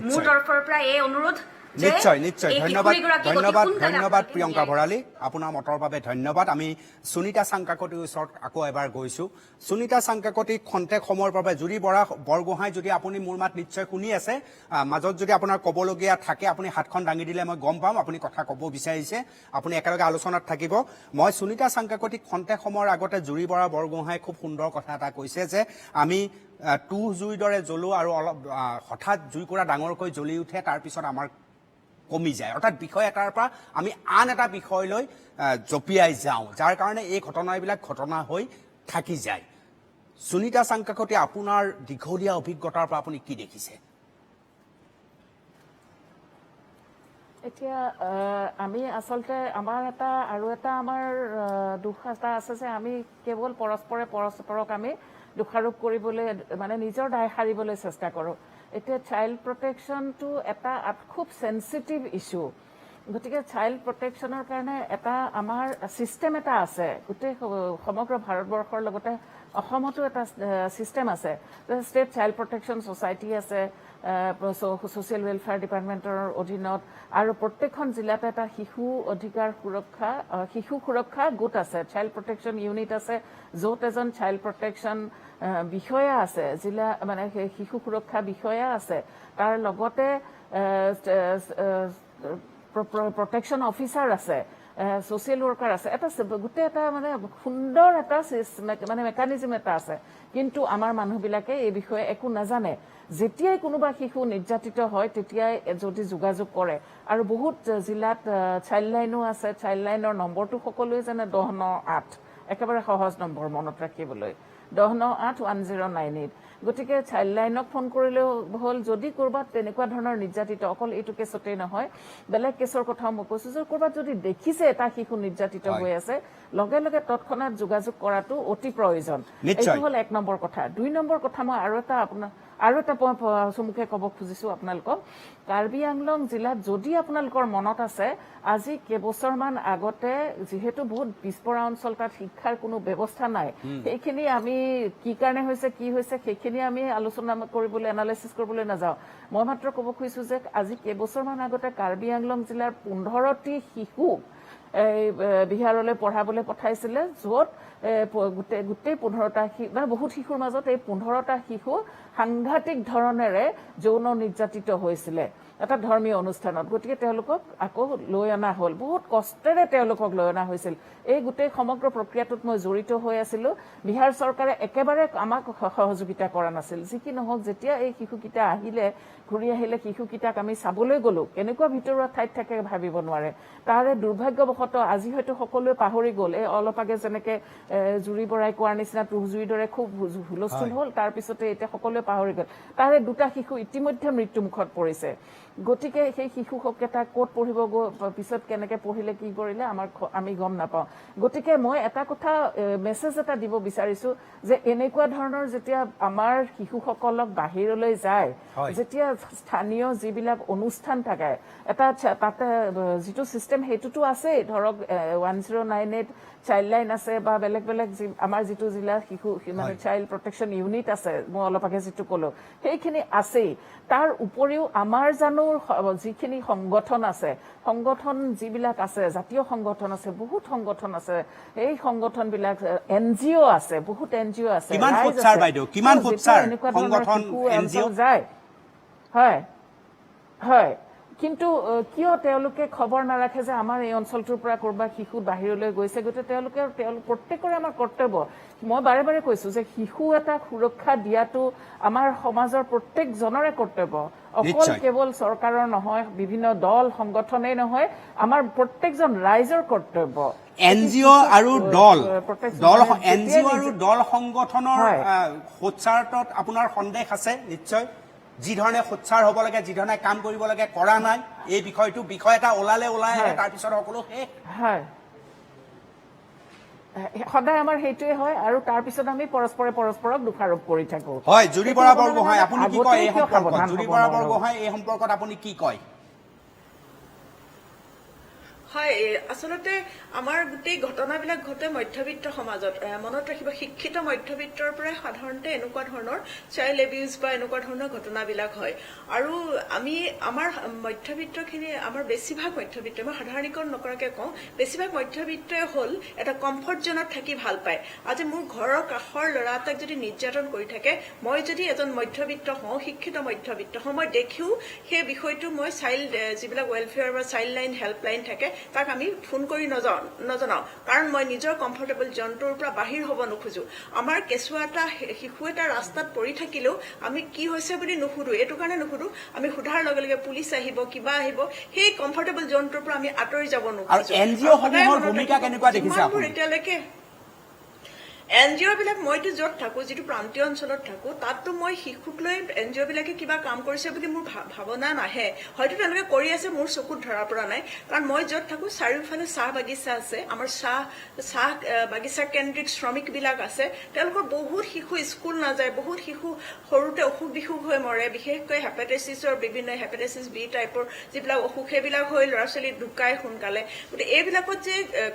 মোৰ তৰফৰ পৰা এই অনুৰোধ যে নিশ্চয় নিশ্চয় এই ধন্যবাদ কিশোৰীগৰাকীক অতি ধন্যবাদ সোনকালে ধন্যবাদ আপোনালোকে প্ৰিয়ংকা ন্যায় ভৰালী আপোনাৰ মতৰ বাবে ধন্যবাদ আমি সুনীতা চাংকাকতিৰ ওচৰত আকৌ এবাৰ গৈছো সুনীতা চাংকাকতি খন্তেক সময়ৰ বাবে জুৰি বৰগোহাঁই যদি আপুনি মোৰ মাত নিশ্চয় শুনি আছে মাজত যদি আপোনাৰ ক'বলগীয়া থাকে আপুনি হাতখন দাঙি দিলে মই গম পাম আপুনি কথা ক'ব বিচাৰিছে আপুনি একেলগে আলোচনাত থাকিব মই সুনীতা চাংকাকতি খন্তেক সময়ৰ আগতে জুৰি বৰগোহাঁই খুব সুন্দৰ কথা এটা কৈছে যে আমি তুহ জুইৰ দৰে জ্বলো আৰু অলপ হঠাৎ জুইকুৰা ডাঙৰকৈ জ্বলি উঠে তাৰপিছত আমাৰ কমি যায় অৰ্থাৎ বিষয় এটাৰ পৰা আমি আন এটা বিষয়লৈ জপিয়াই যাওঁ যাৰ কাৰণে এই ঘটনাবিলাক ঘটনা হৈ থাকি যায় সুনীতা চাংকাকতি আপোনাৰ দীঘলীয়া অভিজ্ঞতাৰ পৰা আপুনি কি দেখিছে এতিয়া আমি আচলতে আমাৰ আৰু এটা আমাৰ দুখ এটা আছে যে আমি কেৱল পৰস্পৰক আমি দোষাৰোপ কৰিবলৈ মানে নিজৰ দায় সাৰিবলৈ চেষ্টা কৰোঁ এতিয়া চাইল্ড প্ৰটেকশ্যনটো এটা খুব চেনচিটিভ ইছ্যু গতিকে চাইল্ড প্ৰটেকশ্যনৰ কাৰণে এটা আমাৰ ছিষ্টেম এটা আছে গোটেই সমগ্ৰ ভাৰতবৰ্ষৰ লগতে অসমতো এটা ছিষ্টেম আছে ষ্টেট চাইল্ড প্ৰটেকশ্যন ছ'চাইটি আছে ছ'চিয়েল ৱেলফেয়াৰ ডিপাৰ্টমেণ্টৰ অধীনত আৰু প্ৰত্যেকখন জিলাতে এটা শিশু সুৰক্ষা গোট আছে চাইল্ড প্ৰটেকশ্যন ইউনিট আছে য'ত এজন চাইল্ড প্ৰটেকশ্যন বিষয়া আছে জিলা মানে শিশু সুৰক্ষা বিষয়া আছে তাৰ লগতে প্ৰটেকশ্যন অফিচাৰ আছে ছ'চিয়েল ৱৰ্কাৰ আছে এটা গোটেই এটা মানে সুন্দৰ এটা মানে মেকানিজম এটা আছে কিন্তু আমাৰ মানুহবিলাকে এই বিষয়ে একো নাজানে যেতিয়াই কোনোবা শিশু নিৰ্যাতিত হয় তেতিয়াই যদি যোগাযোগ কৰে আৰু বহুত জিলাত চাইল্ড লাইনো আছে চাইল্ড লাইনৰ নম্বৰটো সকলোৱে জানে 1098 একেবাৰে সহজ নম্বৰ মনত ৰাখিবলৈ 10981098 গতিকে চাইল্ড লাইনক ফোন কৰিলেও হ'ল যদি ক'ৰবাত তেনেকুৱা ধৰণৰ নিৰ্যাতিত অকল এইটো কেছতেই নহয় বেলেগ কেছৰ কথাও মই কৈছোঁ যে ক'ৰবাত যদি দেখিছে এটা শিশু নিৰ্যাতিত হৈ আছে লগে লগে তৎক্ষণাত যোগাযোগ কৰাটো অতি প্ৰয়োজন এইটো হ'ল 1 নম্বৰ কথা 2 নম্বৰ কথা মই আৰু এটা চমুকে ক'ব খুজিছোঁ আপোনালোকক কাৰ্বি আংলং জিলাত যদি আপোনালোকৰ মনত আছে আজি কেইবছৰমান আগতে যিহেতু বহুত পিছপৰা অঞ্চল তাত শিক্ষাৰ কোনো ব্যৱস্থা নাই সেইখিনি আমি কি কাৰণে হৈছে কি হৈছে সেইখিনি আমি আলোচনা কৰিবলৈ এনালাইচিছ কৰিবলৈ নাযাওঁ মই মাত্ৰ ক'ব খুজিছোঁ যে আজি কেইবছৰমান আগতে কাৰ্বি আংলং জিলাৰ 15টি শিশু বিহাৰলৈ পঢ়াবলৈ পঠাইছিলে য'ত গোটেই 15টা মানে বহুত শিশুৰ মাজত এই 15টা শিশু সাংঘাতিক ধৰণেৰে যৌন নিৰ্যাতিত হৈছিলে এটা ধৰ্মীয় অনুষ্ঠানত গতিকে তেওঁলোকক আকৌ লৈ অনা হ'ল বহুত কষ্টেৰে তেওঁলোকক লৈ অনা হৈছিল এই গোটেই সমগ্ৰ প্ৰক্ৰিয়াটোত মই জড়িত হৈ আছিলোঁ বিহাৰ চৰকাৰে একেবাৰে আমাক সহযোগিতা কৰা নাছিল যি কি নহওক যেতিয়া এই শিশুকেইটা ঘূৰি আহিলে শিশুকেইটাক আমি চাবলৈ গ'লো কেনেকুৱা ভিতৰুৱা ঠাইত থাকে ভাবিব নোৱাৰে তাৰে দুৰ্ভাগ্যবশতঃ আজি হয়তো সকলোৱে পাহৰি গ'ল এই অলপ আগে যেনেকৈ জুৰি বৰাই কোৱাৰ নিচিনা তুহজুৰিৰ দৰে খুব হুলস্থুল হ'ল তাৰপিছতে এতিয়া সকলোৱে পাহৰি গ'ল তাৰে 2টা শিশু ইতিমধ্যে মৃত্যুমুখত পৰিছে গতিকে সেই শিশুকেইটা ক'ত পঢ়িব পিছত কেনেকৈ পঢ়িলে কি কৰিলে আমি গম নাপাওঁ গতিকে মই এটা কথা মেছেজ এটা দিব বিচাৰিছোঁ যে এনেকুৱা ধৰণৰ যেতিয়া আমাৰ শিশুসকলক বাহিৰলৈ যায় যেতিয়া স্থানীয় যিবিলাক অনুষ্ঠান থাকে এটা তাতে যিটো ছিষ্টেম সেইটোতো আছেই ধৰক 1098 চাইল্ড লাইন আছে বা বেলেগ আমাৰ যিটো জিলা শিশু মানে চাইল্ড প্ৰটেকশ্যন ইউনিট আছে মই অলপ আগে যিটো ক'লো সেইখিনি আছেই তাৰ উপৰিও আমাৰ জানো যিখিনি সংগঠন যিবিলাক আছে জাতীয় সংগঠন আছে বহুত সংগঠন আছে এই সংগঠনবিলাক NGO আছে বহুত NGO আছে কিমান ফুটছাৰ বাইদেউ কিমান ফুটছাৰ সংগঠন NGO যায় হয় কিন্তু কিয় তেওঁলোকে খবৰ নাৰাখে যে আমাৰ এই অঞ্চলটোৰ পৰা ক'ৰবা শিশু বাহিৰলৈ গৈছে গতিকে তেওঁলোকে প্ৰত্যেকৰে আমাৰ কৰ্তব্য মই বাৰে বাৰে কৈছোঁ যে শিশু এটা সুৰক্ষা দিয়াটো আমাৰ সমাজৰ প্ৰত্যেকজনৰে কৰ্তব্য অকল কেৱল চৰকাৰৰ নহয় বিভিন্ন দল সংগঠনেই নহয় আমাৰ প্ৰত্যেকজন ৰাইজৰ কৰ্তব্য NGO আৰু দল সংগঠনৰ সোচ্চাৰটোত আপোনাৰ সন্দেহ আছে নিশ্চয় যি ধৰণে সোচ্চাৰ হ'ব লাগে যি ধৰণে কাম কৰিব লাগে কৰা নাই এই বিষয় এটা ওলাই আহে তাৰপিছত সকলো হয় সদায় আমাৰ সেইটোৱে হয় আৰু তাৰপিছত আমি পৰস্পৰক দোষাৰোপ কৰি থাকো হয় জুৰি বৰগোহাঁই আপুনি কি কয় এই সম্পৰ্কত জুৰি বৰগোহাঁই এই সম্পৰ্কত আপুনি কি কয় হয় আচলতে আমাৰ গোটেই ঘটনাবিলাক ঘটে মধ্যবিত্ত সমাজত মনত ৰাখিব শিক্ষিত মধ্যবিত্তৰ পৰাই সাধাৰণতে এনেকুৱা ধৰণৰ চাইল্ড এবিউজ বা এনেকুৱা ধৰণৰ ঘটনাবিলাক হয় আৰু আমি আমাৰ মধ্যবিত্তখিনি আমাৰ বেছিভাগ মধ্যবিত্ত মই সাধাৰণীকৰণ নকৰাকে কওঁ বেছিভাগ মধ্যবিত্তই হ'ল এটা কমফৰ্ট জোনত থাকি ভাল পায় আজি মোৰ ঘৰৰ কাষৰ ল'ৰা এটাক যদি নিৰ্যাতন কৰি থাকে মই যদি এজন মধ্যবিত্ত হওঁ শিক্ষিত মধ্যবিত্ত হওঁ মই দেখিও সেই বিষয়টো মই চাইল্ড যিবিলাক ৱেলফেয়াৰ বা চাইল্ড লাইন হেল্পলাইন থাকে তাক আমি ফোন কৰি নজনাও কাৰণ মই নিজৰ কমফৰ্টেবল জোনটোৰ পৰা বাহিৰ হ'ব নোখোজো আমাৰ কেঁচুৱা এটা শিশু এটা ৰাস্তাত পৰি থাকিলেও আমি কি হৈছে বুলি নুসুধো এইটো কাৰণে নুসুধো আমি সোধাৰ লগে লগে পুলিচ আহিব কিবা আহিব সেই কমফৰ্টেবল জোনটোৰ পৰা আমি আঁতৰি যাব নোখোজো এনজিঅ সমূহৰ ভূমিকা কেনেকুৱা দেখিছে আপুনি এতিয়ালৈকে এনজিঅ বিলাক মইতো য'ত থাকো যিটো প্ৰান্তীয় অঞ্চলত থাকো তাততো মই শিশুক লৈ এনজিঅ বিলাকে কিবা কাম কৰিছে বুলি মোৰ ভাৱনা নাহে হয়তো তেওঁলোকে কৰি আছে মোৰ চকুত ধৰা পৰা নাই কাৰণ মই য'ত থাকো চাৰিওফালে চাহ বাগিচা আছে আমাৰ চাহ বাগিচা কেন্দ্ৰিক শ্ৰমিক বিলাক আছে তেওঁলোকৰ বহুত শিশু স্কুল নাযায় বহুত শিশু সৰুতে অসুখ বিসুখ হৈ মৰে বিশেষকৈ হেপাটাইটিছৰ বিভিন্ন হেপাটাইটিছ বি টাইপৰ যিবিলাক অসুখ সেইবিলাক হৈ ল'ৰা ছোৱালী ঢুকায় সোনকালে গতিকে এইবিলাকত যে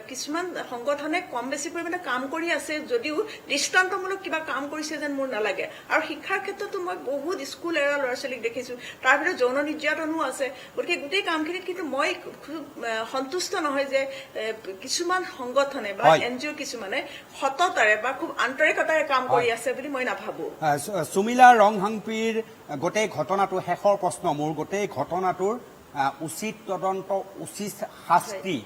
কিছুমান সংগঠনে কম বেছি পৰিমাণে কাম কৰি আছে যদিও দৃষ্টান্তমূলক কিবা কাম কৰিছে যেন মোৰ নালাগে আৰু শিক্ষাৰ ক্ষেত্ৰতো মই বহুত স্কুল এৰা ল'ৰা ছোৱালীক দেখিছো তাৰ ভিতৰত যৌন নিৰ্যাতনো আছে গতিকে গোটেই কামখিনিত কিন্তু মই খুব সন্তুষ্ট নহয় যে কিছুমান সংগঠনে বা এনজিঅ কিছুমানে সততাৰে বা খুব আন্তৰিকতাৰে কাম কৰি আছে বুলি মই নাভাবো সুমিলা ৰংহাংপিৰ গোটেই ঘটনাটো শেষৰ প্ৰশ্ন মোৰ গোটেই ঘটনাটোৰ উচিত তদন্ত উচিত শাস্তি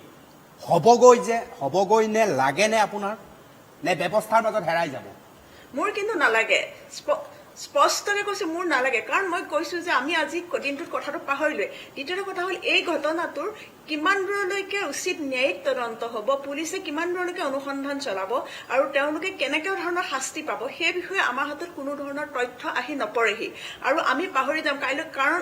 হ'বগৈ নে লাগে নে আপোনাৰ নে ব্যৱস্থাৰ মাজত হেৰাই যাব মোৰ কিন্তু নালাগে স্পষ্টকৈ কৈছো মোৰ নালাগে কাৰণ মই কৈছো যে আমি আজি দিনটোত কথাটো পাহৰিলোৱে দ্বিতীয় কথা হ'ল এই ঘটনাটোৰ কিমান দূৰলৈকে উচিত ন্যায়িক তদন্ত হ'ব পুলিচে কিমান দূৰলৈকে অনুসন্ধান চলাব আৰু তেওঁলোকে কেনেকুৱা ধৰণৰ শাস্তি পাব সেই বিষয়ে আমাৰ হাতত কোনো ধৰণৰ তথ্য আহি নপৰেহি আৰু আমি পাহৰি যাম কাইলৈ কাৰণ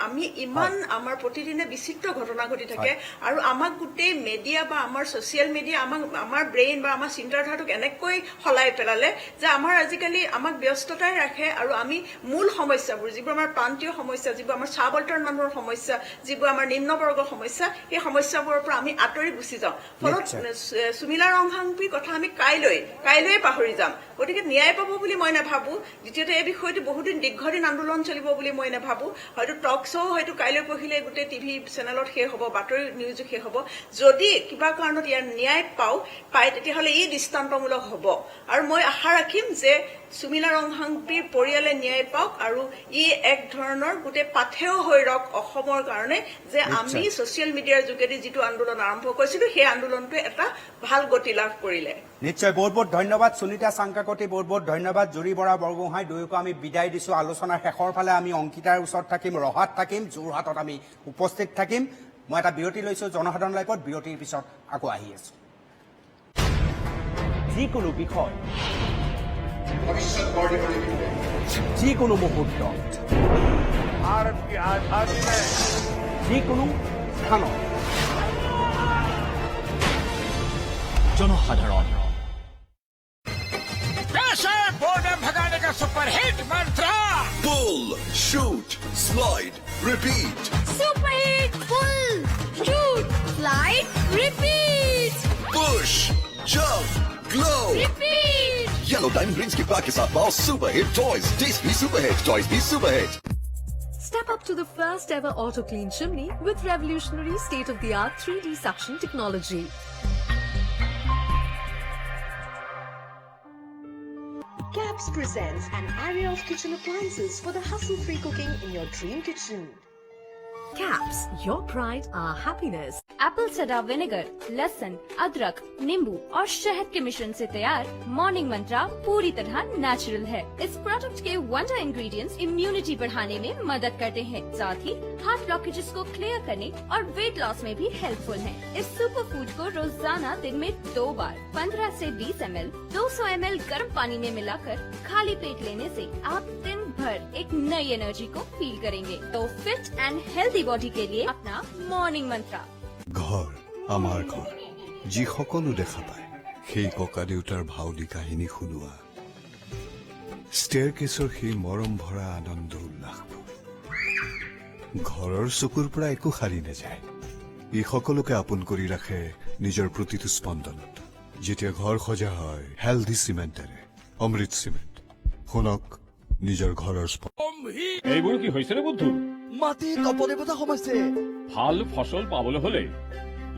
আমি ইমান আমাৰ প্ৰতিদিনে বিচিত্ৰ ঘটনা ঘটি থাকে আৰু আমাক গোটেই মিডিয়া বা আমাৰ ছচিয়েল মিডিয়া আমাৰ ব্ৰেইন বা আমাৰ চিন্তাধাৰাটোক এনেকৈ সলাই পেলালে যে আমাৰ আজিকালি আমাক ব্যস্ততাই ৰাখে আৰু আমি মূল সমস্যাবোৰ যিবোৰ আমাৰ প্ৰান্তীয় সমস্যা যিবোৰ আমাৰ চাবল্টাৰ মানুহৰ সমস্যা যিবোৰ আমাৰ নিম্নবৰ্গৰ সমস্যা এই সমস্যাবোৰৰ পৰা আমি আঁতৰি গুচি যাওঁ ফলত সুমিলা ৰংহাংপিৰ কথা আমি কাইলৈ পাহৰি যাম গতিকে ন্যায় পাব বুলি মই নাভাবো দ্বিতীয়তে এই বিষয়টো বহুদিন দীৰ্ঘদিন আন্দোলন চলিব বুলি মই নাভাবো হয়তো টক শ্ব' হয়তো কাইলৈ পঢ়িলে গোটেই টিভি চেনেলত শেষ হ'ব বাতৰি নিউজো শেষ হ'ব যদি কিবা কাৰণত ইয়াৰ ন্যায় পায় তেতিয়াহ'লে ই দৃষ্টান্তমূলক হ'ব আৰু মই আশা ৰাখিম যে সুমিলা ৰংহাংপিৰ পৰিয়ালে ন্যায় পাওক আৰু ই এক ধৰণৰ গোটেই পাথেয় হৈ ৰওক অসমৰ কাৰণে যে আমি ছচিয়েল মিডিয়াৰ যোগেদি যিটো আন্দোলন আৰম্ভ কৰিছিলো সেই আন্দোলনটোৱে এটা ভাল গতি লাভ কৰিলে নিশ্চয় বহুত বহুত ধন্যবাদ সুনিতা চাংকাকতি বহুত বহুত ধন্যবাদ জুৰি বৰা বৰগোহাঁই দুয়োকে আমি বিদায় দিছো আলোচনাৰ শেষৰ ফালে আমি অংকিতাৰ ওচৰত থাকিম ৰহাত থাকিম যোৰহাটত আমি উপস্থিত থাকিম মই এটা বিৰতি লৈছো জনসাধাৰণ লাইভত বিৰতিৰ পিছত আকৌ আহি আছো যিকোনো বিষয় যিকোনো মুহূৰ্তত যিকোনো স্থানত জনসাধাৰণ भगाने का सुपर हिट मंत्र pull shoot slide repeat super hit pull shoot slide repeat push jump glow repeat yellow diamond greens के पैक के साथ पाओ super hit toys tasty super hit toys भी super hit Step up to the first ever auto clean chimney with revolutionary state-of-the-art 3D suction technology. Caps presents an array of kitchen appliances for the hustle-free cooking in your dream kitchen. Caps, your pride, our happiness. Apple सडा vinegar लहसुन अदरक नींबू और शहद के मिश्रण से तैयार morning मंत्रा पूरी तरह नेचुरल है इस प्रोडक्ट के वंडर इंग्रेडिएंट्स इम्यूनिटी बढ़ाने में मदद करते हैं साथ ही हार्ट ब्लॉकेजेस को क्लियर करने और वेट लॉस में भी हेल्पफुल है इस सुपर फूड को रोजाना दिन में 2 बार 15 से 20 ml 200 ml गर्म पानी में मिलाकर खाली पेट लेने से आप दिन भर एक नई एनर्जी को फील करेंगे तो फिट एंड हेल्दी बॉडी के लिए अपना मॉर्निंग मंत्रा ঘৰ আমাৰ ঘৰ যি সকলো দেখা পায় সেই ককা দেউতাৰ ভাওলী কাহিনী শুনোৱা ষ্টেয়াৰকেছৰ সেই মৰম ভৰা আনন্দ উল্লাসবোৰ ঘৰৰ চকুৰ পৰা একো সাৰি নাযায় ই সকলোকে আপোন কৰি ৰাখে নিজৰ প্ৰতিটো স্পন্দনত যেতিয়া ঘৰ সজা হয় হেল্ডি চিমেণ্টেৰে অমৃত চিমেণ্ট শুনক নিজৰ ঘৰৰ এইবোৰ কি হৈছে ৰে বুদ্ধু মাটিত অপদেৱতা সোমাইছে ভাল ফসল পাবলৈ হলে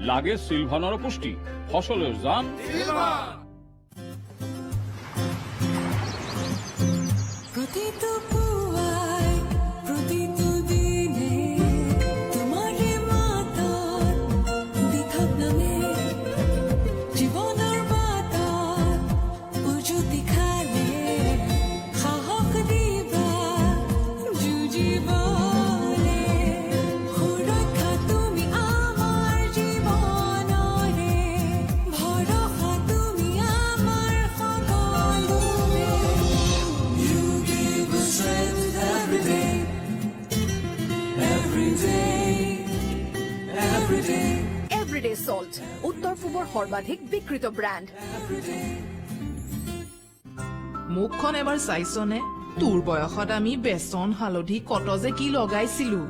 লাগে সিলভানৰ পুষ্টি ফসলেৰ জান প্ৰতিটো পুৱাই প্ৰতিটো দিনে তোমাৰে মাতত দিঠক নামে জীৱনৰ বাটত উজুতি খালে সাহস দিবা যুঁজিবলে সুৰক্ষা তুমি আমাৰ জীৱনৰে ভৰসা তুমি আমাৰ সকলোৰে You give us strength every day, every day, every day. Everyday salt উত্তৰ পূবৰ সৰ্বাধিক বিক্ৰীত ব্ৰেণ্ড মুখখন এবাৰ চাইছনে তোৰ বয়সত আমি বেচন হালধি কট যে কি লগাইছিলো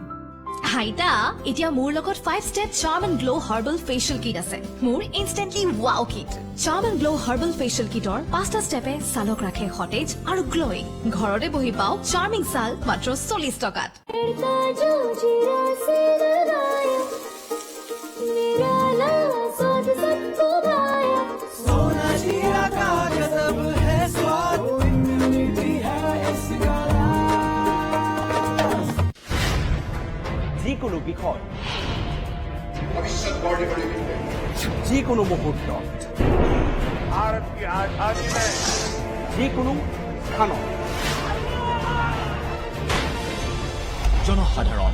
আইতা এতিয়া মোৰ লগত 5 step charm and glow herbal facial kit আছে মোৰ instantly wow kit charm and glow herbal facial কিটৰ 5টা ষ্টেপে ছালক ৰাখে সতেজ আৰু গ্লোয়িং ঘৰতে বহি পাও চাৰ্মিং ছাল মাত্ৰ 40 টকাত सोना जीरा का गजब है स्वाद इम्यूनिटी है इसका যিকোনো বিষয় যিকোনো মুহূৰ্তত যিকোনো স্থানত জনসাধাৰণ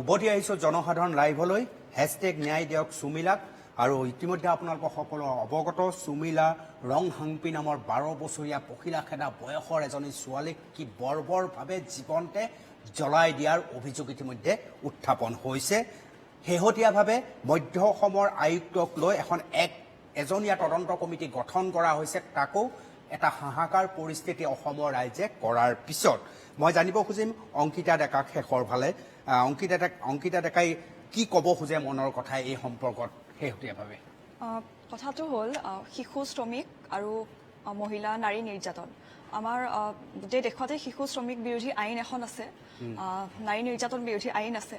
উভতি আহিছোঁ জনসাধাৰণ লাইভলৈ হেছটেগ ন্যায় দিয়ক সুমিলাক আৰু ইতিমধ্যে আপোনালোকৰ সকলো অৱগত সুমিলা ৰং হাংপি নামৰ 12 বছৰীয়া পখিলা খেদা বয়সৰ এজনী ছোৱালীক কি বৰ্বৰভাৱে জীৱনতে জ্বলাই দিয়াৰ অভিযোগ ইতিমধ্যে উত্থাপন হৈছে শেহতীয়াভাৱে মধ্য অসমৰ আয়ুক্তক লৈ এজনীয়া তদন্ত কমিটি গঠন কৰা হৈছে তাকো এটা হাহাকাৰ পৰিস্থিতি অসমৰ ৰাইজে কৰাৰ পিছত মই জানিব খুজিম অংকিতা ডেকাক শেষৰ ফালে অংকিতা ডেকাই কি ক'ব খোজে মনৰ কথা এই সম্পৰ্কত শেহতীয়াভাৱে কথাটো হ'ল শিশু শ্ৰমিক আৰু মহিলা নাৰী নিৰ্যাতন আমাৰ গোটেই দেশতে শিশু শ্ৰমিক বিৰোধী আইন এখন আছে নাৰী নিৰ্যাতন বিৰোধী আইন আছে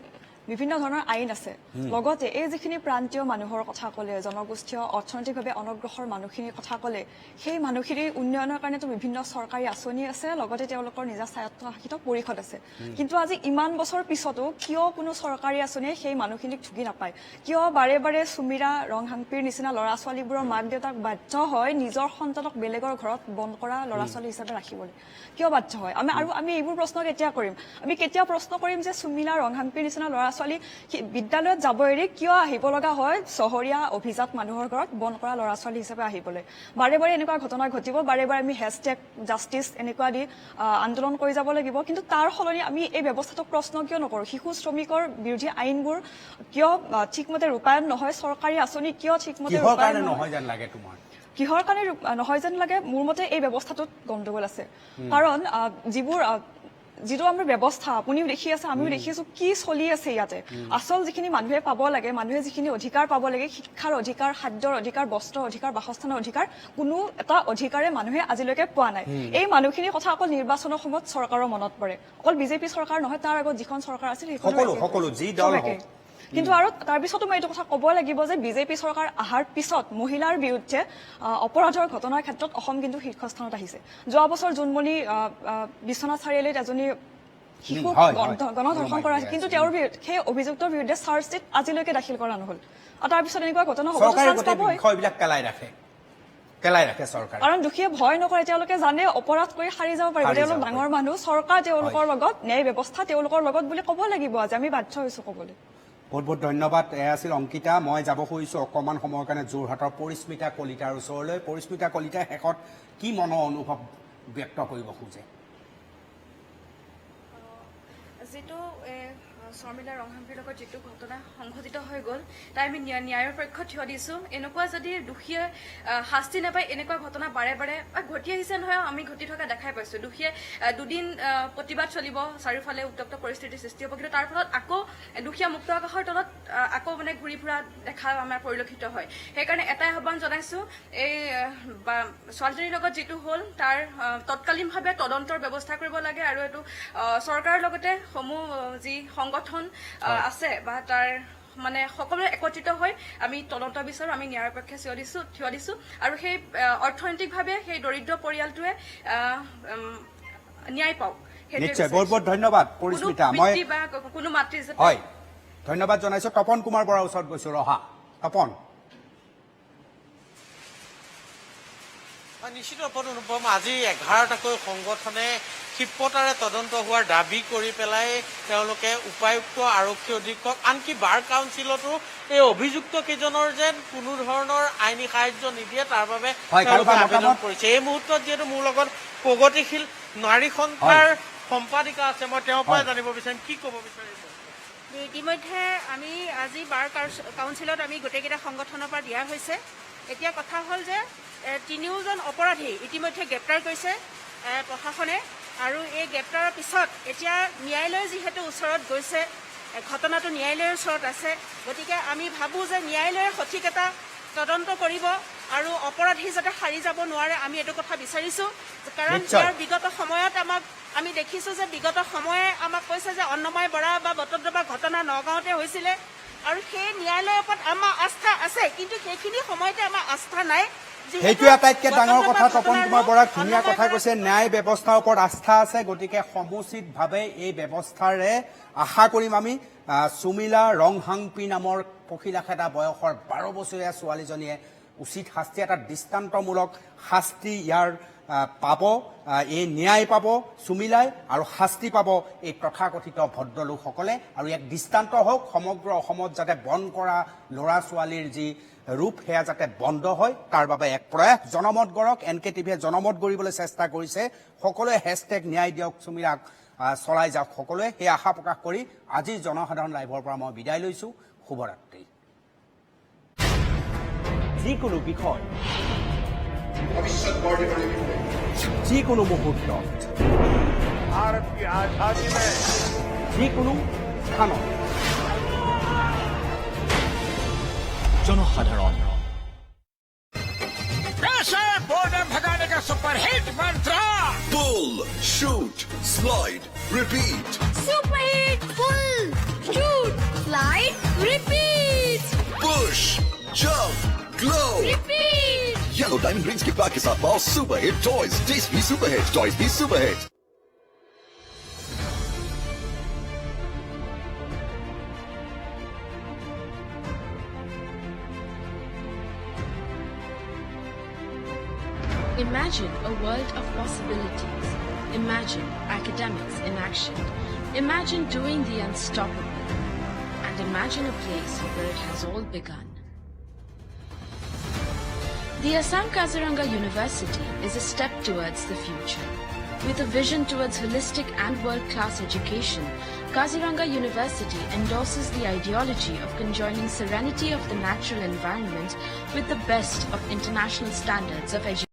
বিভিন্ন ধৰণৰ আইন আছে লগতে এই যিখিনি প্ৰান্তীয় মানুহৰ কথা ক'লে জনগোষ্ঠীয় অৰ্থনৈতিকভাৱে অনগ্ৰসৰ মানুহখিনিৰ কথা ক'লে সেই মানুহখিনিৰ উন্নয়নৰ কাৰণেতো বিভিন্ন চৰকাৰী আঁচনি আছে লগতে তেওঁলোকৰ নিজা স্বায়ত্তশাসিত পৰিষদ আছে কিন্তু আজি ইমান বছৰ পিছতো কিয় কোনো চৰকাৰী আঁচনিয়ে সেই মানুহখিনিক ঢুকি নাপায় কিয় বাৰে বাৰে সুমিৰা ৰংহাংপিৰ নিচিনা ল'ৰা ছোৱালীবোৰৰ মাক দেউতাক বাধ্য হয় নিজৰ সন্তানক বেলেগৰ ঘৰত বন্ধ কৰা ল'ৰা ছোৱালী হিচাপে ৰাখিবলৈ কিয় বাধ্য হয় আমি এইবোৰ প্ৰশ্ন কেতিয়া কৰিম আমি কেতিয়া প্ৰশ্ন কৰিম যে সুমিৰা ৰংহাংপিৰ নিচিনা ল'ৰা ছোৱালী বিদ্যালয়ত যাব এৰি কিয় আহিব লগা হয় চহৰীয়া অভিজাত মানুহৰ ঘৰত বন্ধ কৰা ল'ৰা ছোৱালী হিচাপে আহিবলৈ বাৰে বাৰে এনেকুৱা ঘটনা ঘটিব বাৰে বাৰে আমি হেছটেগ জাষ্টিছ এনেকুৱা দি আন্দোলন কৰি যাব লাগিব কিন্তু তাৰ সলনি আমি এই ব্যৱস্থাটোক প্ৰশ্ন কিয় নকৰোঁ শিশু শ্ৰমিকৰ বিৰোধী আইনবোৰ কিয় ঠিকমতে ৰূপায়ণ নহয় চৰকাৰী আঁচনি কিয় ঠিকমতে ৰূপায়ণ নহয় যেন লাগে তোমাৰ কিহৰ কাৰণে নহয় যেন লাগে মোৰ মতে এই ব্যৱস্থাটোত গণ্ডগোল আছে কাৰণ যিটো আমাৰ ব্যৱস্থা আপুনিও দেখি আছে আমিও দেখি আছো কি চলি আছে ইয়াতে আচল যিখিনি মানুহে পাব লাগে মানুহে যিখিনি অধিকাৰ পাব লাগে শিক্ষাৰ অধিকাৰ খাদ্যৰ অধিকাৰ বস্ত্ৰৰ অধিকাৰ বাসস্থানৰ অধিকাৰ কোনো এটা অধিকাৰে মানুহে আজিলৈকে পোৱা নাই এই মানুহখিনিৰ কথা অকল নিৰ্বাচনৰ সময়ত চৰকাৰৰ মনত পৰে অকল বিজেপি চৰকাৰ নহয় তাৰ আগত যিখন চৰকাৰ আছিল সকলো যি দল কিন্তু আৰু তাৰপিছতো মই এইটো কথা ক'ব লাগিব যে বিজেপি চৰকাৰ অহাৰ পিছত মহিলাৰ বিৰুদ্ধে অপৰাধৰ ঘটনাৰ ক্ষেত্ৰত অসম কিন্তু শীৰ্ষস্থানত আহিছে যোৱা বছৰ জোনমণি বিশ্বনাথ চাৰিআলিত এজনী শিশুক গণধৰ্ষণ কৰা হৈছে কিন্তু তেওঁৰ সেই অভিযুক্তৰ বিৰুদ্ধে চাৰ্জ শ্বীট আজিলৈকে দাখিল কৰা নহ'ল আৰু তাৰপিছত এনেকুৱা ঘটনা হ'ব কাৰণ দুখীয়ে ভয় নকৰে তেওঁলোকে জানে অপৰাধ কৰি সাৰি যাব পাৰিব তেওঁলোক ডাঙৰ মানুহ চৰকাৰ তেওঁলোকৰ লগত ন্যায় ব্যৱস্থা তেওঁলোকৰ লগত বুলি ক'ব লাগিব আজি আমি বাধ্য হৈছো ক'বলৈ বহুত বহুত ধন্যবাদ এয়া আছিল অংকিতা মই যাব খুজিছোঁ অকণমান সময়ৰ কাৰণে যোৰহাটৰ পৰিস্মিতা কলিতাৰ ওচৰলৈ পৰিস্মিতা কলিতাই শেষত কি মনৰ অনুভৱ ব্যক্ত কৰিব খোজে যিটো শৰ্মিলা ৰংহাম্পীৰ লগত যিটো ঘটনা সংঘটিত হৈ গ'ল তাই আমি ন্যায়ৰ পক্ষত থিয় দিছোঁ এনেকুৱা যদি দোষীয়ে শাস্তি নাপায় এনেকুৱা ঘটনা বাৰে বাৰে ঘটি আহিছে নহয় আমি ঘটি থকা দেখাই পাইছোঁ দোষীয়ে দুদিন প্ৰতিবাদ চলিব চাৰিওফালে উত্তপ্ত পৰিস্থিতিৰ সৃষ্টি হ'ব কিন্তু তাৰ ফলত আকৌ দুখীয়া মুক্ত আকাশৰ তলত আকৌ মানে ঘূৰি ফুৰা দেখা আমাৰ পৰিলক্ষিত হয় সেইকাৰণে এটাই আহ্বান জনাইছোঁ এই ছোৱালীজনীৰ লগত যিটো হ'ল তাৰ তৎকালীনভাৱে তদন্তৰ ব্যৱস্থা কৰিব লাগে আৰু এইটো চৰকাৰৰ লগতে সমূহ যি সংগঠন আছে বা তাৰ মানে সকলোৱে একত্ৰিত হৈ আমি তদন্ত বিচাৰোঁ আমি ন্যায়ৰ পক্ষে থিয় দিছোঁ আৰু সেই অৰ্থনৈতিকভাৱে সেই দৰিদ্ৰ পৰিয়ালটোৱে ন্যায় পাওক নিশ্চয় বহুত বহুত ধন্যবাদ পৰিস্মিতা মই কোনো মাতৃ হয় ধন্যবাদ জনাইছোঁ তপন কুমাৰ বৰাৰ ওচৰত গৈছোঁ ৰহা তপন নিশ্চিত ৰূপত অনুপম আজি 11টাকৈ সংগঠনে ক্ষিপ্ৰতাৰে তদন্ত হোৱাৰ দাবী কৰি পেলাই তেওঁলোকে উপায়ুক্ত আৰক্ষী অধীক্ষক আনকি বাৰ কাউন্সিলতো এই অভিযুক্ত কেইজনৰ যেন কোনো ধৰণৰ আইনী সাহায্য নিদিয়ে তাৰ বাবে আবেদন কৰিছে এই মুহূৰ্তত যিহেতু মোৰ লগত প্ৰগতিশীল নাৰী সন্থাৰ সম্পাদিকা আছে মই তেওঁৰ পৰাই জানিব বিচাৰিম কি ক'ব বিচাৰিব ইতিমধ্যে আমি আজি বাৰ কাউন্সিলত আমি গোটেইকেইটা সংগঠনৰ পৰা দিয়া হৈছে এতিয়া কথা হ'ল যে 3জন অপৰাধী ইতিমধ্যে গ্ৰেপ্তাৰ কৰিছে প্ৰশাসনে আৰু এই গ্ৰেপ্তাৰৰ পিছত এতিয়া ন্যায়ালয় যিহেতু ওচৰত গৈছে ঘটনাটো ন্যায়ালয়ৰ ওচৰত আছে গতিকে আমি ভাবোঁ যে ন্যায়ালয়ে সঠিক এটা তদন্ত কৰিব আৰু অপৰাধী যাতে সাৰি যাব নোৱাৰে আমি এইটো কথা বিচাৰিছোঁ কাৰণ ইয়াৰ বিগত সময়ত আমি দেখিছোঁ যে বিগত সময়ে আমাক কৈছে যে অন্নময় বৰা বা বটদ্ৰৱা ঘটনা নগাঁৱতে হৈছিলে আৰু সেই ন্যায়ালয়ৰ ওপৰত আমাৰ আস্থা আছে কিন্তু সেইখিনি সময়তে আমাৰ আস্থা নাই সেইটো আটাইতকৈ ডাঙৰ কথা তপন কুমাৰ বৰাক ধুনীয়া কথা কৈছে ন্যায় ব্যৱস্থাৰ ওপৰত আস্থা আছে গতিকে সমুচিতভাৱে এই ব্যৱস্থাৰে আশা কৰিম আমি সুমিলা ৰংহাম্পী নামৰ পখিলাখেদা বয়সৰ 12 বছৰীয়া ছোৱালীজনীয়ে উচিত শাস্তি এটা দৃষ্টান্তমূলক শাস্তি ইয়াৰ পাব এই ন্যায় পাব সুমিলাই আৰু শাস্তি পাব এই তথাকথিত ভদ্ৰলোকসকলে আৰু এক দৃষ্টান্ত হওক সমগ্ৰ অসমত যাতে বন কৰা ল'ৰা ছোৱালীৰ যি ৰূপ সেয়া যাতে বন্ধ হয় তাৰ বাবে এক প্ৰয়াস জনমত গঢ়ক NKTVয়ে জনমত গঢ়িবলৈ চেষ্টা কৰিছে সকলোৱে হেশটেগ ন্যায় দিয়ক সুমিলাক চলাই যাওক সকলোৱে সেই আশা প্ৰকাশ কৰি আজি জনসাধাৰণ লাইভৰ পৰা মই বিদায় লৈছোঁ শুভৰাত্ৰি যিকোনো বিষয় যিকোনো মুহূৰ্তত যিকোনো স্থানত জনসাধাৰণ बोर्डर भगाने का सुपरहिट मंत्र Pull, shoot, slide, repeat. Superhit pull, shoot, slide, repeat. Push, jump, glow. Repeat. Yellow Diamond Rings के पैक के साथ पाओ सुपर हिट टॉयज टेस्ट भी सुपर हिट टॉयज भी super hit Imagine a world of possibilities. Imagine academics in action. Imagine doing the unstoppable. And imagine a place where it has all begun. The Assam Kaziranga University is a step towards the future. With a vision towards holistic and world-class education, Kaziranga University endorses the ideology of conjoining serenity of the natural environment with the best of international standards of education.